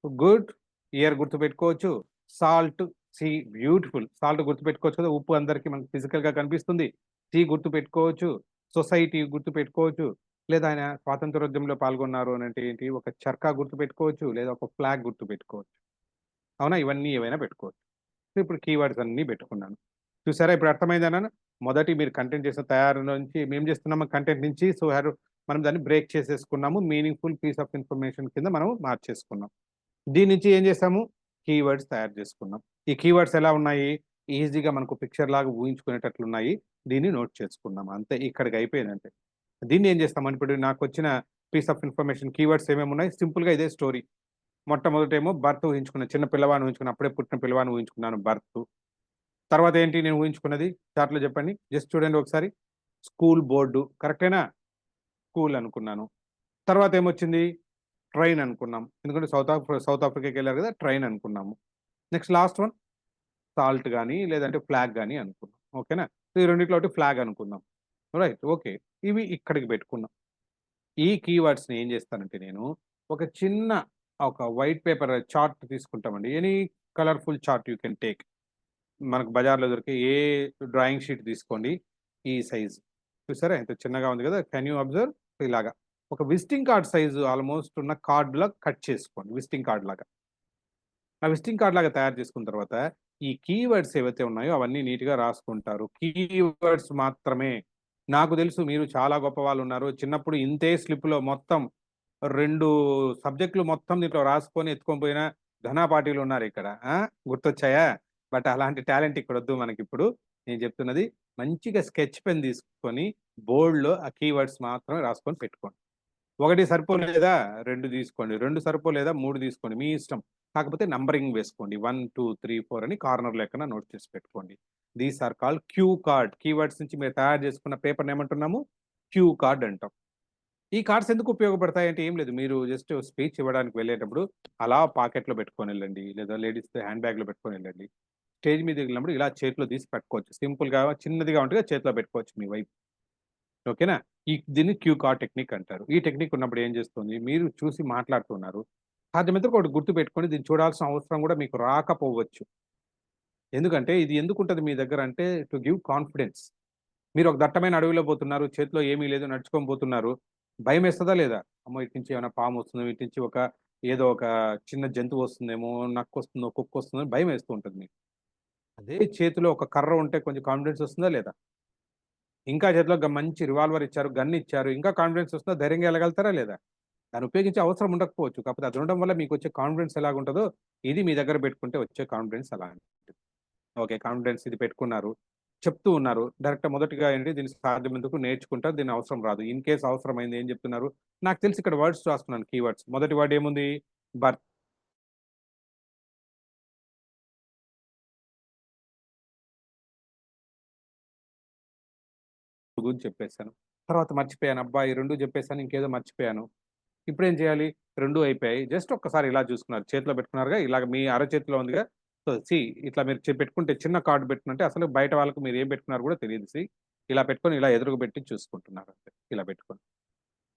గుడ్. ఇయర్ గుర్తుపెట్టుకోవచ్చు. Salt, sea beautiful. సాల్ట్ గుర్తుపెట్టుకోవచ్చు కదా! ఉప్పు అందరికి మనకు ఫిజికల్‌గా కనిపిస్తుంది. సీ గుర్తుపెట్టుకోవచ్చు. సొసైటీ గుర్తుపెట్టుకోవచ్చు. లేదా ఆయన స్వాతంత్రోద్యమంలో పాల్గొన్నారు అనంటే ఏంటి? ఒక చర్కా గుర్తుపెట్టుకోవచ్చు. లేదా ఒక ఫ్లాగ్ గుర్తుపెట్టుకోవచ్చు. అవునా? ఇవన్నీ ఏవైనా పెట్టుకోవచ్చు. సో, ఇప్పుడు కీవర్డ్స్ అన్నీ పెట్టుకున్నాను. చూసారా ఇప్పుడు అర్థమైందన్నాను? మొదటి మీరు కంటెంట్ చేసిన తయారు నుంచి మేం చేస్తున్నాము కంటెంట్ నుంచి మనం దాన్ని బ్రేక్ చేసేసుకున్నాము. మీనింగ్‌ఫుల్ పీస్ ఆఫ్ ఇన్ఫర్మేషన్ కింద మనం మార్చేసుకున్నాం. దీని నుంచి ఏం చేసాము? కీవర్డ్స్ తయారు చేసుకున్నాం. ఈ కీవర్డ్స్ ఎలా ఉన్నాయి? ఈజీగా మనకు పిక్చర్‌లాగా ఊహించుకునేటట్లున్నాయి. దీన్ని నోట్ చేసుకున్నాం. అంతే ఇక్కడికి అయిపోయిందంతే. దీన్ని ఏం చేస్తామంటే ఇప్పుడు నాకొచ్చిన పీస్ ఆఫ్ ఇన్ఫర్మేషన్ కీవర్డ్స్ ఏమేమున్నాయి? సింపుల్‌గా ఇదే స్టోరీ. మొట్టమొదటేమో బర్త్ ఊహించుకున్నా. చిన్న పిల్లవాడిని ఊహించుకున్నా. అప్పుడే పుట్టిన పిల్లవాడిని ఊహించుకున్నాను బర్త్. తర్వాత ఏంటి నేను ఊహించుకున్నది? చార్ట్‌లో చెప్పండి. జస్ట్ చూడండి ఒకసారి. స్కూల్ బోర్డు కరెక్టేనా? స్కూల్ అనుకున్నాను. తర్వాత ఏమొచ్చింది? ట్రైన్ అనుకున్నాం. ఎందుకంటే సౌత్ ఆఫ్రికాకెళ్లారు కదా! ట్రైన్ అనుకున్నాము. నెక్స్ట్ లాస్ట్ వన్ సాల్ట్ గాని, లేదంటే ఫ్లాగ్ గాని అనుకున్నాం. ఓకేనా? సో, ఈ రెండిట్లో ఒకటి ఫ్లాగ్ అనుకుందాం. రైట్. ఓకే. ఇవి ఇక్కడికి పెట్టుకున్నాం. ఈ కీవర్డ్స్‌ని ఏం చేస్తానంటే నేను, ఒక చిన్న ఒక వైట్ పేపర్ చార్ట్ తీసుకుంటామండి. Any colourful chart you can take. మనకు బజార్‌లో దొరికే ఏ డ్రాయింగ్ షీట్ తీసుకోండి. ఈ సైజ్. చూసారా ఎంత చిన్నగా ఉంది కదా! Can you observe? ఇలాగా. ఒక విజిటింగ్ కార్డ్ సైజ్ ఆల్‌మోస్ట్ ఉన్న కార్డ్‌లా కట్ చేసుకోండి. విజిటింగ్ కార్డ్ లాగా. ఆ విజిటింగ్ కార్డ్ లాగా తయారు చేసుకున్న తర్వాత, ఈ కీవర్డ్స్ ఏవైతే ఉన్నాయో అవన్నీ నీట్‌గా రాసుకుంటారు. కీవర్డ్స్ మాత్రమే. నాకు తెలుసు మీరు చాలా గొప్పవాళ్ళున్నారు. చిన్నప్పుడు ఇంతే స్లిప్‌లో మొత్తం 2 సబ్జెక్ట్‌లు మొత్తం దీంట్లో రాసుకొని ఎత్తుకొని పోయిన ఘనాపాటీలున్నారిక్కడ. ఆ! గుర్తొచ్చాయా? బట్ అలాంటి టాలెంట్ ఇక్కడొద్దు మనకిప్పుడు. నేను చెప్తున్నది మంచిగా స్కెచ్ పెన్ తీసుకొని బోర్డ్‌లో ఆ కీవర్డ్స్ మాత్రమే రాసుకొని పెట్టుకోండి. 1 సరిపోలేదా 2 తీసుకోండి. 2 సరిపోలేదా 3 తీసుకోండి. మీ ఇష్టం. కాకపోతే నంబరింగ్ వేసుకోండి. 1, 2, 3, 4 అని కార్నర్‌లో ఎక్కడన్నా నోట్ చేసి పెట్టుకోండి. These are called cue card. Keywords నుంచి మీరు తయారు చేసుకున్న పేపర్‌ని ఏమంటున్నాము? క్యూ కార్డ్ అంటాం. ఈ కార్డ్స్ ఎందుకు ఉపయోగపడతాయంటే ఏం లేదు. మీరు జస్ట్ స్పీచ్ ఇవ్వడానికి వెళ్ళేటప్పుడు అలా పాకెట్‌లో పెట్టుకొనెళ్ళండి. లేదా లేడీస్ హ్యాండ్ బ్యాగ్‌లో పెట్టుకొనెళ్ళండి. స్టేజ్ మీదకెళ్ళినప్పుడు ఇలా చేతిలో తీసి పెట్టుకోవచ్చు. సింపుల్‌గా చిన్నదిగా ఉంటది చేతిలో పెట్టుకోవచ్చు మీ వైపు. ఓకేనా? దీన్ని క్యూ కార్డ్ టెక్నిక్ అంటారు. ఈ టెక్నిక్ ఉన్నప్పుడు ఏం చేస్తుంది? మీరు చూసి మాట్లాడుతున్నారు. సాధ్యమైతే ఒకటి గుర్తుపెట్టుకొని దీన్ని చూడాల్సిన అవసరం కూడా మీకు రాకపోవచ్చు. ఎందుకంటే ఇది ఎందుకుంటది మీ దగ్గర అంటే టు గివ్ కాన్ఫిడెన్స్. మీరు ఒక దట్టమైన అడవిలో పోతున్నారు. చేతిలో ఏమీ లేదు నడుచుకొని పోతున్నారు. భయమేస్తదా లేదా? అమ్మో! ఇటు నుంచి ఏమైనా పామొస్తుందో, ఇటు నుంచి ఏదో ఒక చిన్న జంతువు వస్తుందేమో, నక్కొస్తుందో, కుక్కొస్తుందో భయమేస్తూ ఉంటది మీకు. అదే చేతిలో ఒక కర్ర ఉంటే కొంచెం కాన్ఫిడెన్స్ వస్తుందా లేదా? ఇంకా చేతిలో మంచి రివాల్వర్ ఇచ్చారు, గన్ ఇచ్చారు. ఇంకా కాన్ఫిడెన్స్ వస్తుందా? ధైర్యంగా ఎళ్ళగలుగుతారా లేదా? దాన్ని ఉపయోగించే అవసరం ఉండకపోవచ్చు. కాకపోతే అది ఉండడం వల్ల మీకొచ్చే కాన్ఫిడెన్స్ ఎలాగుంటదో, ఇది మీ దగ్గర పెట్టుకుంటే వచ్చే కాన్ఫిడెన్స్ అలాంటిది. ఓకే. కాన్ఫిడెన్స్ ఇది పెట్టుకున్నారు. చెప్తూ ఉన్నారు. డైరెక్ట్‌గా మొదటిగా ఏంటి దీన్ని సాధ్యమైనంతవరకు నేర్చుకుంటారు. దీని అవసరం రాదు. ఇన్ కేస్ అవసరమైంది ఏం చెప్తున్నారు? నాకు తెలిసి ఇక్కడ వర్డ్స్ రాసుకున్నాను కీవర్డ్స్. మొదటి వర్డ్ ఏముంది? బర్త్. గురించి చెప్పేసాను. తర్వాత మర్చిపోయాను. అబ్బా! ఈ 2 చెప్పేసాను. ఇంకేదో మర్చిపోయాను. ఇప్పుడేం చేయాలి? 2 అయిపోయాయి. జస్ట్ ఒక్కసారి ఇలా చూసుకున్నారు. చేతిలో పెట్టుకున్నారుగా, ఇలాగ మీ అరచేతిలో ఉందిగా. సో, ఇట్లా మీరు పెట్టుకుంటే చిన్న కార్డ్ పెట్టుకుంటే అసలు బయట వాళ్ళకి మీరు ఏం పెట్టుకున్నారో కూడా తెలీదు. ఇలా పెట్టుకొని ఇలా ఎదురుగా పెట్టి చూసుకుంటున్నారు అంతే. ఇలా పెట్టుకొని.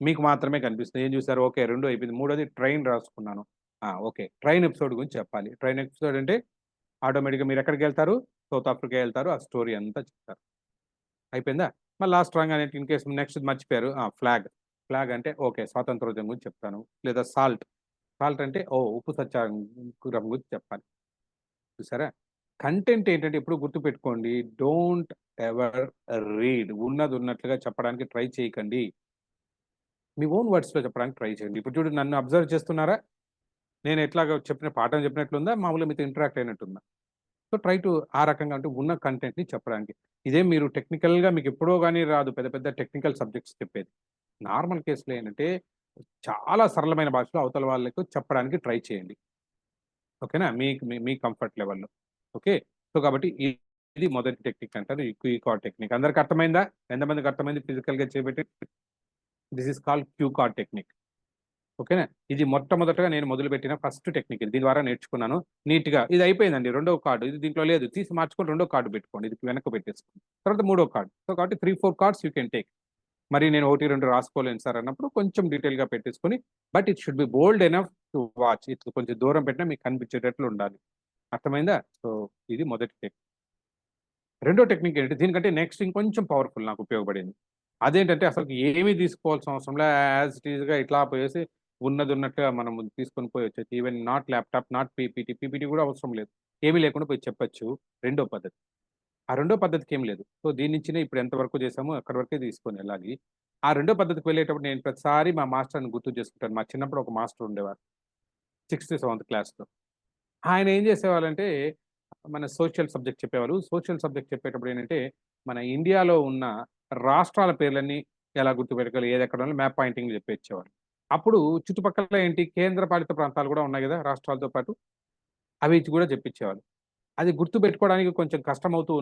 మీకు మాత్రమే కనిపిస్తుంది. ఏం చూసారు? ఓకే. 2 అయిపోయింది. మూడోది ట్రైన్ రాసుకున్నాను. ఓకే. ట్రైన్ ఎపిసోడ్ గురించి చెప్పాలి. ట్రైన్ ఎపిసోడ్ అంటే ఆటోమేటిక్‌గా మీరెక్కడికెళ్తారు? సౌత్ ఆఫ్రికా ఎళ్తారు. ఆ స్టోరీ అంతా చెప్తారు. అయిపోయిందా? మళ్ళీ లాస్ట్ రాంగానే ఇన్ కేస్ నెక్స్ట్ మర్చిపోయారు. ఫ్లాగ్. ఫ్లాగ్ అంటే ఓకే. స్వాతంత్రోద్యమం గురించి చెప్తాను. లేదా సాల్ట్. సాల్ట్ అంటే ఉప్పు సత్యాగ్రహం గురించి చెప్పాలి. చూసారా? కంటెంట్ ఏంటంటే ఎప్పుడు గుర్తుపెట్టుకోండి. Don't ever read. ఉన్నది ఉన్నట్లుగా చెప్పడానికి ట్రై చేయకండి. మీ ఓన్ వర్డ్స్‌లో చెప్పడానికి ట్రై చేయండి. ఇప్పుడు చూడు, నన్ను అబ్జర్వ్ చేస్తున్నారా? నేను ఎట్లాగో పాఠం చెప్పినట్లుందా? మామూలుగా మీతో ఇంటరాక్ట్ అయినట్టుందా? సో, ట్రై టు ఆ రకంగా అంటే ఉన్న కంటెంట్‌ని చెప్పడానికి. ఇదే మీరు టెక్నికల్‌గా మీకెప్పుడో గాని రాదు పెద్ద పెద్ద టెక్నికల్ సబ్జెక్ట్స్ చెప్పేది. నార్మల్ కేస్‌లో ఏంటంటే చాలా సరళమైన భాషలో అవతల వాళ్ళకు చెప్పడానికి ట్రై చేయండి. ఓకేనా? మీకు మీ కంఫర్ట్ లెవెల్‌లో. ఓకే. సో, కాబట్టి ఇది మొదటి టెక్నిక్ అంటారు. ఈ క్యూ కార్డ్ టెక్నిక్. అందరికి అర్థమైందా? ఎంతమందికి అర్థమైంది ఫిజికల్‌గా చేయబెట్టి? This is called cue card technique. ఓకేనా? ఇది మొట్టమొదటగా నేను మొదలుపెట్టిన ఫస్ట్ టెక్నిక్ ఇది. దీని ద్వారా నేర్చుకున్నాను. నీట్‌గా ఇది అయిపోయిందండి. రెండవ కార్డ్ ఇది దీంట్లో లేదు. తీసి మార్చుకొని రెండో కార్డ్ పెట్టుకోండి. ఇది వెనక్కి పెట్టేసుకోండి. తర్వాత మూడో కార్డ్. సో, కాబట్టి 3, 4 కార్డ్స్ యూ కెన్ టేక్. మరి నేను 1, 2 రాసుకోలేను సార్ అన్నప్పుడు కొంచెం డీటెయిల్‌గా పెట్టేసుకొని, but it should be bold enough to watch. ఇట్లా కొంచెం దూరం పెట్టినా మీకు కనిపించేటట్లు ఉండాలి. అర్థమైందా? సో, ఇది మొదటి టెక్నిక్. రెండో టెక్నిక్ ఏంటంటే దీనికంటే నెక్స్ట్ ఇంకొంచెం పవర్‌ఫుల్ నాకు ఉపయోగపడింది. అదేంటంటే అసలకి ఏమీ తీసుకోవాల్సిన అవసరం లే. యాజ్ ఇట్ ఈస్‌గా ఇట్లా పోయేసి ఉన్నదున్నట్టుగా మనం తీసుకొని పోయొచ్చు. Even not laptop, not PPT. PPT కూడా అవసరం లేదు. ఏమీ లేకుండా పోయి చెప్పొచ్చు. రెండో పద్ధతి. ఆ రెండో పద్ధతికేమి లేదు. సో, దీని నుంచినే ఇప్పుడు ఎంత వరకు చేసామో అక్కడి వరకే తీసుకొనెళ్ళాలి. ఆ రెండో పద్ధతికి వెళ్ళేటప్పుడు నేను ప్రతిసారి మా మాస్టర్‌ని గుర్తు చేసుకుంటాను. మా చిన్నప్పుడు ఒక మాస్టర్ ఉండేవారు. 6థ్, 7థ్ క్లాస్‌లో. ఆయన ఏం చేసేవాళ్ళంటే, మన సోషల్ సబ్జెక్ట్ చెప్పేవారు. సోషల్ సబ్జెక్ట్ చెప్పేటప్పుడు ఏంటంటే, మన ఇండియాలో ఉన్న రాష్ట్రాల పేర్లన్నీ ఎలా గుర్తుపెట్టుకోవాలి, ఏదెక్కడ ఉందో మ్యాప్ పాయింటింగ్ చెప్పిచ్చేవారు. అప్పుడు చుట్టుపక్కల ఏంటి కేంద్ర పాలిత ప్రాంతాలు కూడా ఉన్నాయి గదా! రాష్ట్రాలతో పాటు. అవి కూడా చెప్పించేవాళ్ళు. అది గుర్తుపెట్టుకోవడానికి కొంచెం కష్టమవుతూ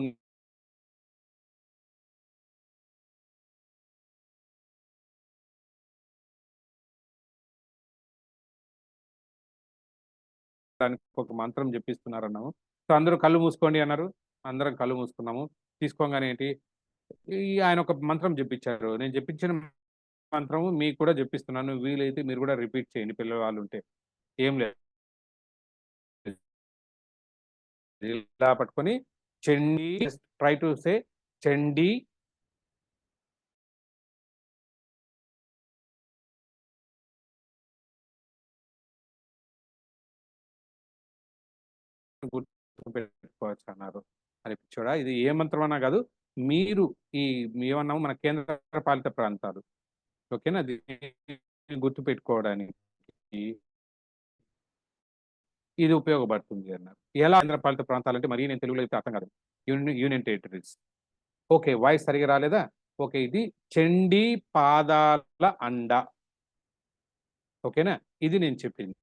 దానికి ఒక మంత్రం జెప్పిస్తున్నారన్నాము. సో, అందరూ కళ్ళు మూసుకోండి అన్నారు. అందరం కళ్ళు మూసుకున్నాము. తీసుకోంగానే ఏంటి, ఆయన ఒక మంత్రం జెప్పిచ్చారు. నేను జెప్పించిన మంత్రము మీకు కూడా జెప్పిస్తున్నాను. వీలైతే మీరు గూడా రిపీట్ చేయండి పిల్లవాళ్ళుంటే. ఏం లేదు. ఇలా పట్టుకొని Chandi try to say Chandi గుర్తుపెట్టుకోవచ్చన్నారు. అరే పిచ్చోడా! ఇది ఏ మంత్రం అన్నా గాదు. మీరు ఈ ఏమన్నాము మన కేంద్ర పాలిత ప్రాంతాలు. ఓకేనా? దీన్ని గుర్తుపెట్టుకోవడానికి ఇది ఉపయోగపడుతుంది అన్నారు. ఎలా కేంద్రపాలిత ప్రాంతాలంటే మరీ నేను తెలుగులో చెప్తే అర్థం కాదు. Union territories. ఓకే. వాయిస్ సరిగ్గా రాలేదా? ఓకే. ఇది చండీ పాదాల అండ. ఓకేనా? ఇది నేను చెప్పింది.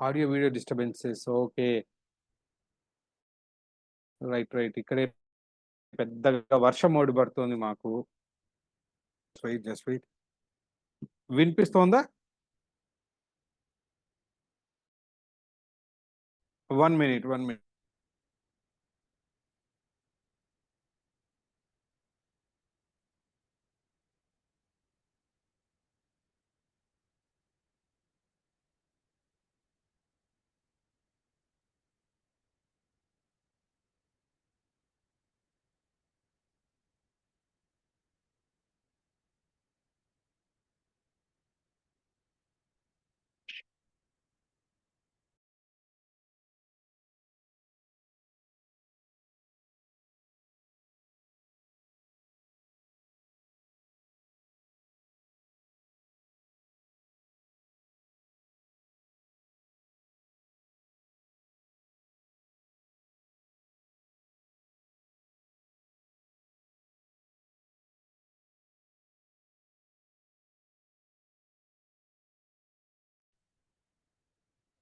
Audio, video disturbances. Okay. Right. ఇక్కడే పెద్దగా వర్షం పడుతోంది మాకు. Just wait. వినిపిస్తోందా? 1 మినిట్. 1 మినిట్.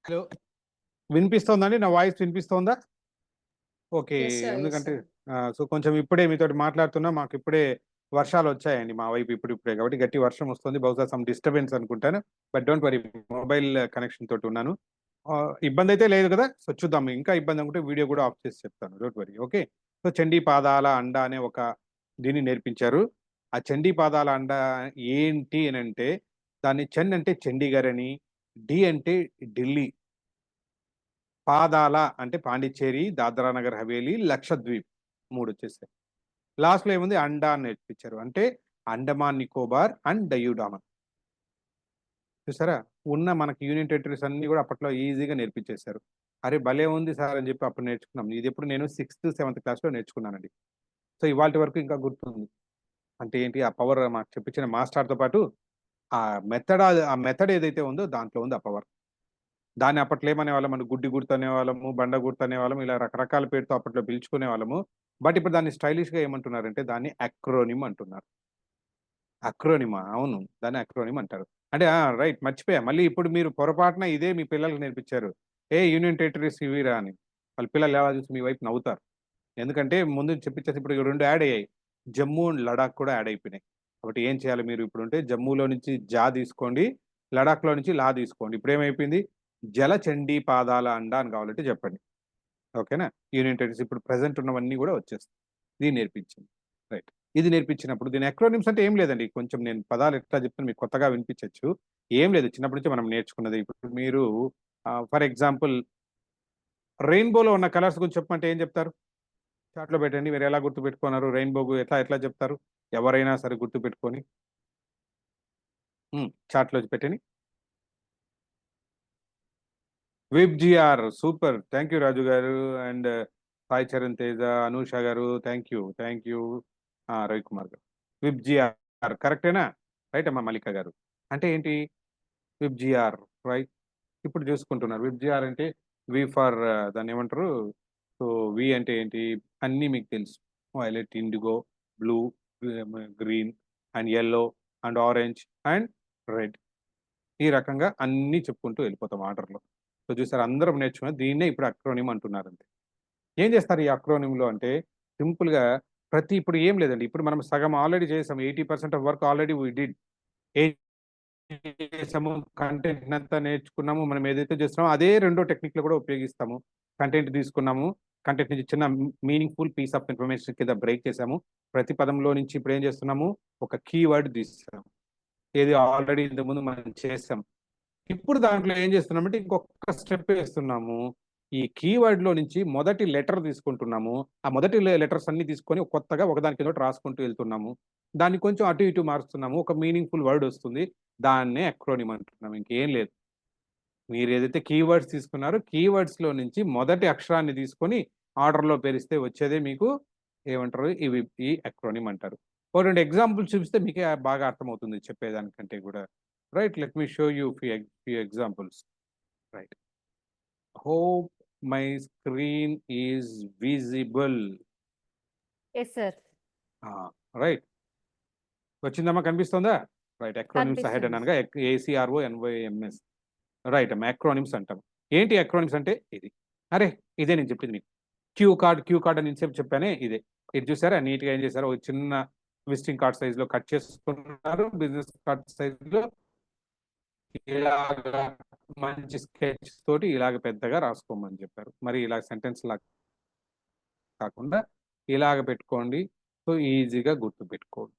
హలో. వినిపిస్తోందా అండి? నా వాయిస్ వినిపిస్తోందా? ఓకే. Yes sir. యెస్ ఎందుకంటే సార్. సో, కొంచెం ఇప్పుడే మీతోటి మాట్లాడుతున్నా మాకిప్పుడే వర్షాలొచ్చాయండి మా వైపు ఇప్పుడిప్పుడే. కాబట్టి గట్టి వర్షం వస్తుంది. బహుశా సమ్ డిస్టర్బెన్స్ అనుకుంటాను. But don't worry mobile connection తోటున్నాను. ఇబ్బందయితే లేదు గదా! సో, చూద్దాం. ఇంకా ఇబ్బందనుకుంటే వీడియో గూడా ఆఫ్ చేసి చెప్తాను. Don't worry. Okay. So, Chandi పాదాల అండ అనే ఒక దీన్ని నేర్పించారు. ఆ చండీ పాదాల అండ ఏంటి అనంటే, దాన్ని చెన్ అంటే చండీగఢని, ఢీ అంటే ఢిల్లీ, పాదాల అంటే పాండిచ్చేరి, దాద్రా నగర్ హవేలీ, లక్షద్వీప్ 3 వచ్చేసాయి. లాస్ట్‌లో ఏముంది అండా అని నేర్పించారు. అంటే అండమాన్ నికోబార్ అండ్ డయ్యూడామన్. చూసారా? ఉన్న మనకి యూనియన్ టెరిటరీస్ అన్నీ గూడా అప్పట్లో ఈజీగా నేర్పించేసారు. అరే! భలే ఉంది సార్ అని జెప్పి అప్పుడు నేర్చుకున్నాం. ఇదెప్పుడు నేను 6థ్, 7థ్ క్లాస్‌లో నేర్చుకున్నానండి. సో, ఇవాల్టి వరకు ఇంకా గుర్తుంది. అంటే ఏంటి ఆ పవర్ మాకు చెప్పించిన మాస్టర్‌తో పాటు ఆ ఆ మెథడ్ ఏదైతే ఉందో దాంట్లో ఉంది ఆ పవర్. దాన్ని అప్పట్లో ఏమనేవాళ్ళం మనం గుడ్డి గుర్తు అనేవాళ్ళము, బండ గుర్తు అనేవాళ్ళము. ఇలా రకరకాల పేరుతో అప్పట్లో పిలుచుకునేవాళ్ళము. బట్ ఇప్పుడు దాన్ని స్టైలిష్‌గా ఏమంటున్నారంటే దాన్ని అక్రోనిమ్ అంటున్నారు. అక్రోనిమా? అవును. దాన్ని అక్రోనిమ్ అంటారు. అంటే రైట్ మర్చిపోయా. మళ్ళీ ఇప్పుడు మీరు పొరపాటున ఇదే మీ పిల్లలకి నేర్పించారు. ఏ యూనియన్ టెరిటరీస్ ఇవిరా అని. వాళ్ళ పిల్లలు ఎలా చూసి మీ వైపు నవ్వుతారు. ఎందుకంటే ముందు చెప్పించేసి ఇప్పుడు 2 యాడ్ అయ్యాయి. జమ్మూ అండ్ లడాక్ కూడా యాడ్ అయిపోయినాయి. కాబట్టి ఏం చేయాలి మీరు ఇప్పుడుంటే జమ్మూలో నుంచి జా తీసుకోండి. లడాక్‌లో నుంచి లా తీసుకోండి. ఇప్పుడేమైపోయింది? జలచండీ పాదాల అండ అని కావాలంటే చెప్పండి. ఓకేనా? యూనియన్ టెరిటరీస్ ఇప్పుడు ప్రెజెంట్ ఉన్నవన్నీ గూడా వచ్చేస్తాయి. దీన్ని నేర్పించింది. రైట్. ఇది నేర్పించినప్పుడు దీని అక్రోనిమ్స్ అంటే ఏం లేదండి. కొంచెం నేను పదాలు ఎట్లా చెప్తాను మీకు కొత్తగా వినిపించొచ్చు. ఏం లేదు చిన్నప్పటి నుంచి మనం నేర్చుకున్నదే. ఇప్పుడు మీరు ఫర్ ఎగ్జాంపుల్ రెయిన్‌బోలో ఉన్న కలర్స్ గురించి చెప్పమంటే ఏం చెప్తారు? చార్ట్‌లో పెట్టండి. మీరు ఎలా గుర్తుపెట్టుకున్నారు? రెయిన్‌బోకు ఎట్లా ఎట్లా చెప్తారు? ఎవరైనా సరే గుర్తుపెట్టుకొని. చార్ట్‌లో పెట్టండి. VIBGYOR super. థాంక్ యూ రాజు గారు అండ్ సాయి చరణ్ తేజ, అనూష గారు thank you. Thank you. Ravikumar గారు. విబ్‌జిఆర్ కరెక్టేనా? రైట్ అమ్మా మల్లిక గారు. అంటే ఏంటి? VIBGYOR right. ఇప్పుడు చూసుకుంటున్నారు. విబ్‌జిఆర్ అంటే వి ఫర్ దాన్నేమంటారు? సో, వి అంటే ఏంటి? అన్నీ మీకు తెలుసు. Violet, IndiGo, blue, green and yellow and orange and red. ఈ రకంగా అన్నీ చెప్పుకుంటూ వెళ్ళిపోతాం ఆర్డర్‌లో. సో, చూసారా అందరం నేర్చుకున్నది దీన్నే ఇప్పుడు అక్రోనిమ్ అంటున్నారంతే. ఏం చేస్తారు ఈ అక్రోనిమ్‌లో అంటే సింపుల్‌గా ఇప్పుడు ఏం లేదండి. ఇప్పుడు మనం సగం ఆల్రెడీ చేసాం. 80% of work already we did. ఏం చేసాము కంటెంట్‌నంతా నేర్చుకున్నాము. మనం ఏదైతే చేస్తున్నామో అదే రెండో టెక్నిక్‌లో కూడా ఉపయోగిస్తాము. కంటెంట్ తీసుకున్నాము. కంటెంట్ నుంచి చిన్న మీనింగ్‌ఫుల్ పీస్ ఆఫ్ ఇన్ఫర్మేషన్ కింద బ్రేక్ చేసాము. ప్రతి పదంలో నుంచి ఇప్పుడు ఏం చేస్తున్నాము ఒక కీవర్డ్ తీసేసాము. ఏది ఆల్రెడీ ఇంతకుముందు మనం చేసాం. ఇప్పుడు దాంట్లో ఏం చేస్తున్నామంటే ఇంకొక స్టెప్ ఏస్తున్నాము. ఈ కీవర్డ్‌లో నుంచి మొదటి లెటర్ తీసుకుంటున్నాము. ఆ మొదటి లెటర్స్ అన్నీ తీసుకొని కొత్తగా ఒకదాని కిందొకటి రాసుకుంటూ ఎళ్తున్నాము. దాన్ని కొంచెం అటు ఇటు మారుస్తున్నాము. ఒక మీనింగ్‌ఫుల్ వర్డ్ వస్తుంది. దాన్నే అక్రోనిమ్ అంటున్నాం. ఇంకేం లేదు. మీరేదైతే కీవర్డ్స్ తీసుకున్నారో కీవర్డ్స్‌లో నుంచి మొదటి అక్షరాన్ని తీసుకొని ఆర్డర్‌లో పేరిస్తే వచ్చేదే మీకు ఏమంటారు? ఈ అక్రోనిమ్ అంటారు. ఓ 2 ఎగ్జాంపుల్స్ చూపిస్తే మీకే బాగా అర్థమవుతుంది చెప్పేదానికంటే గూడా. Right. Let me show you few examples. Right. Hope my screen is visible. Yes sir. ఆ! రైట్. వచ్చిందమ్మా కనిపిస్తుందా? రైట్. అక్రోనిమ్స్ అహెడ్ కనిపిస్తుంది. అనగా ఏసీఆర్ఓఎన్వైఎంఎస్. రైట్ అమ్మా. అక్రోనిమ్స్ అంటాం. ఏంటి అక్రోనిమ్స్ అంటే ఇది. అరే! ఇదే నేను చెప్పింది మీకు. క్యూ కార్డ్ అని ఇంతసేపు చెప్పానే ఇదే. ఇది చూసారా నీట్‌గా ఏం చేశారో ఒక చిన్న విజిటింగ్ కార్డ్ సైజ్‌లో కట్ చేసుకున్నారు. బిజినెస్ కార్డ్ సైజ్‌లో ఇలాగా మంచి స్కెచ్ తోటి ఇలాగ పెద్దగా రాసుకోమని చెప్పారు. మరి ఇలా సెంటెన్స్‌లాగా కాకుండా ఇలాగ పెట్టుకోండి. సో, ఈజీగా గుర్తుపెట్టుకోవచ్చు.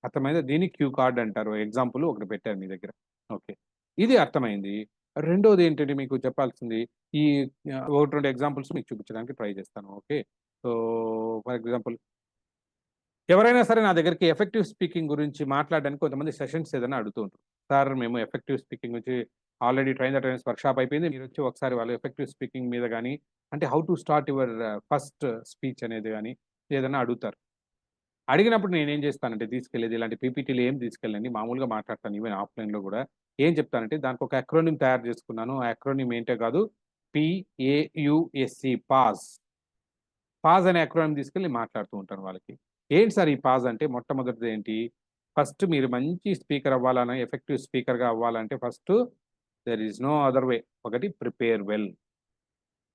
అర్థమైందా? దీన్ని క్యూ కార్డ్ అంటారు. ఎగ్జాంపుల్ ఒకటి పెట్టాను మీ దగ్గర. ఓకే. ఇది అర్థమైంది. రెండోది ఏంటంటే మీకు చెప్పాల్సింది ఈ 1, 2 ఎగ్జాంపుల్స్ మీకు చూపించడానికి ట్రై చేస్తాను. ఓకే. సో, ఫర్ ఎగ్జాంపుల్ ఎవరైనా సరే నా దగ్గరికి ఎఫెక్టివ్ స్పీకింగ్ గురించి మాట్లాడడానికి కొంతమంది సెషన్స్ ఏదైనా అడుగుతూ ఉంటారు. సార్ మేము ఎఫెక్టివ్ స్పీకింగ్ గురించి already train the trainers workshop అయిపోయింది. మీరొచ్చి ఒకసారి వాళ్ళు ఎఫెక్టివ్ స్పీకింగ్ మీద గాని, అంటే how to start your first speech అనేది గాని ఏదైనా అడుగుతారు. అడిగినప్పుడు నేనేం చేస్తానంటే తీసుకెళ్ళేది ఇలాంటి పీపీటీలు ఏం తీసుకెళ్ళనండి. మామూలుగా మాట్లాడతాను ఈవెన్ ఆఫ్‌లైన్‌లో గూడా. ఏం చెప్తానంటే దానికొక అక్రోనిమ్ తయారు చేసుకున్నాను. ఆ అక్రోనిమ్ ఏంటో కాదు PAUSE పాజ్. పాజ్ అనే అక్రోనిమ్ తీసుకెళ్ళి మాట్లాడుతూ ఉంటాను వాళ్ళకి. ఏంటి సార్ ఈ పాజ్ అంటే మొట్టమొదటిది ఏంటి? ఫస్ట్ మీరు మంచి స్పీకర్ అవ్వాలని, ఎఫెక్టివ్ స్పీకర్‌గా అవ్వాలంటే first there is no other way. ఒకటి ప్రిపేర్ వెల్.